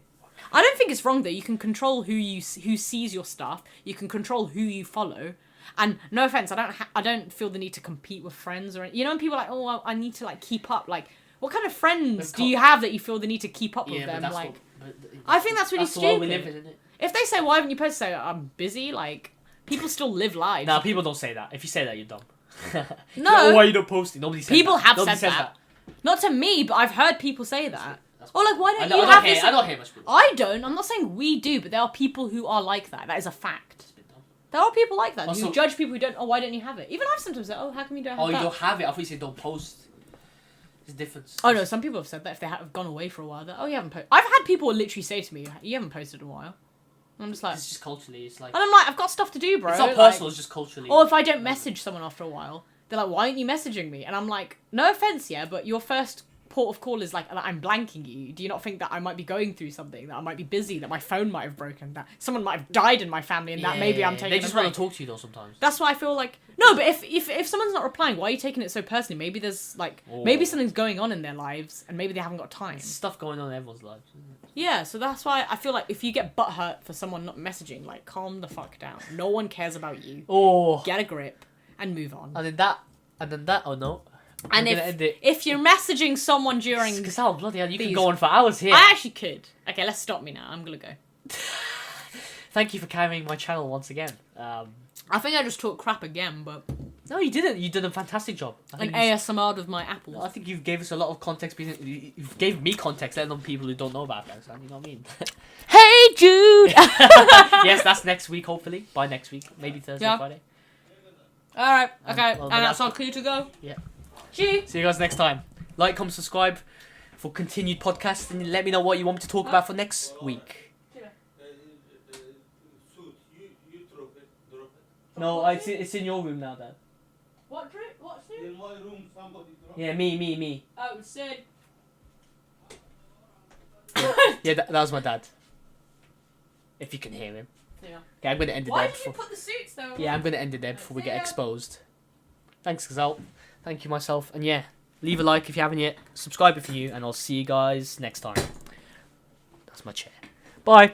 I don't think it's wrong though. You can control who sees your stuff. You can control who you follow. And no offense, I don't feel the need to compete with friends or when people are like, oh, I need to like keep up. Like, what kind of friends do you have that you feel the need to keep up with Yeah, but them? that's Like, what, I think that's really the world we stupid. live in, isn't it? if they say why haven't you posted, say I'm busy. Like, people still live lives. Nah, people don't say that. If you say that, you're dumb. No. Oh, why you don't post it? Nobody says People that. have Nobody said says that. Not to me, but I've heard people say that. That's Or like, why I don't you don't have hate, this? I don't hate much people. I don't. I'm not saying we do, but there are people who are like that. That is a fact. It's a bit dumb. There are people like that. Also- You judge people who don't. Oh, why don't you have it? Even I've sometimes said, oh, how come you don't have Oh, you that? don't have it. I thought you said don't post. There's a difference. Oh no, some people have said that if they have gone away for a while. That you haven't posted. I've had people literally say to me, you haven't posted in a while. And I'm just like, It's just culturally. It's like and I'm like, I've got stuff to do, bro. it's not Like- personal. It's just culturally. Or if I don't message someone after a while, they're like, why aren't you messaging me? And I'm like, no offense, yeah, but your first port of call is like, I'm blanking you. Do you not think that I might be going through something, that I might be busy, that my phone might have broken, that someone might have died in my family, and that maybe I'm taking They a just break? want to talk to you though sometimes. That's why I feel like no, but if someone's not replying, why are you taking it so personally? Maybe there's like maybe something's going on in their lives, and maybe they haven't got time. There's stuff going on in everyone's lives. Isn't it? Yeah, so that's why I feel like if you get butthurt for someone not messaging, like calm the fuck down. No one cares about you. Oh. Get a grip and move on. And then that. Oh no. And I'm gonna end it. if you're messaging someone during, Because how bloody hell, you can these- go on for hours here. I actually could. Okay, let's stop me now. I'm gonna go. Thank you for carrying my channel once again. I think I just talked crap again, but No, you didn't. You did a fantastic job. I an think you- ASMR with my apples. I think you've gave us a lot of context. You gave me context, letting on people who don't know about Afghanistan. You know what I mean? Hey Jude. Yes, that's next week. Hopefully by next week, maybe Thursday, Yeah. Friday. All right. Okay, well, and that's our clue to go. Yeah. Gee. See you guys next time. Like, comment, subscribe for continued podcasts, and let me know what you want me to talk about for next week. No, it's in your room now, Dad. What drip? What's it? In my room, somebody dropped. Yeah, me. Oh, Sid. Yeah, that was my dad. If you can hear him. Yeah. Okay, I'm gonna end it Why there did you before. put the suits though? Yeah, I'm gonna end it there before we get exposed. Thanks, Gazelle. Thank you myself, and yeah, leave a like if you haven't yet. Subscribe if you're new, and I'll see you guys next time. That's my chair. Bye.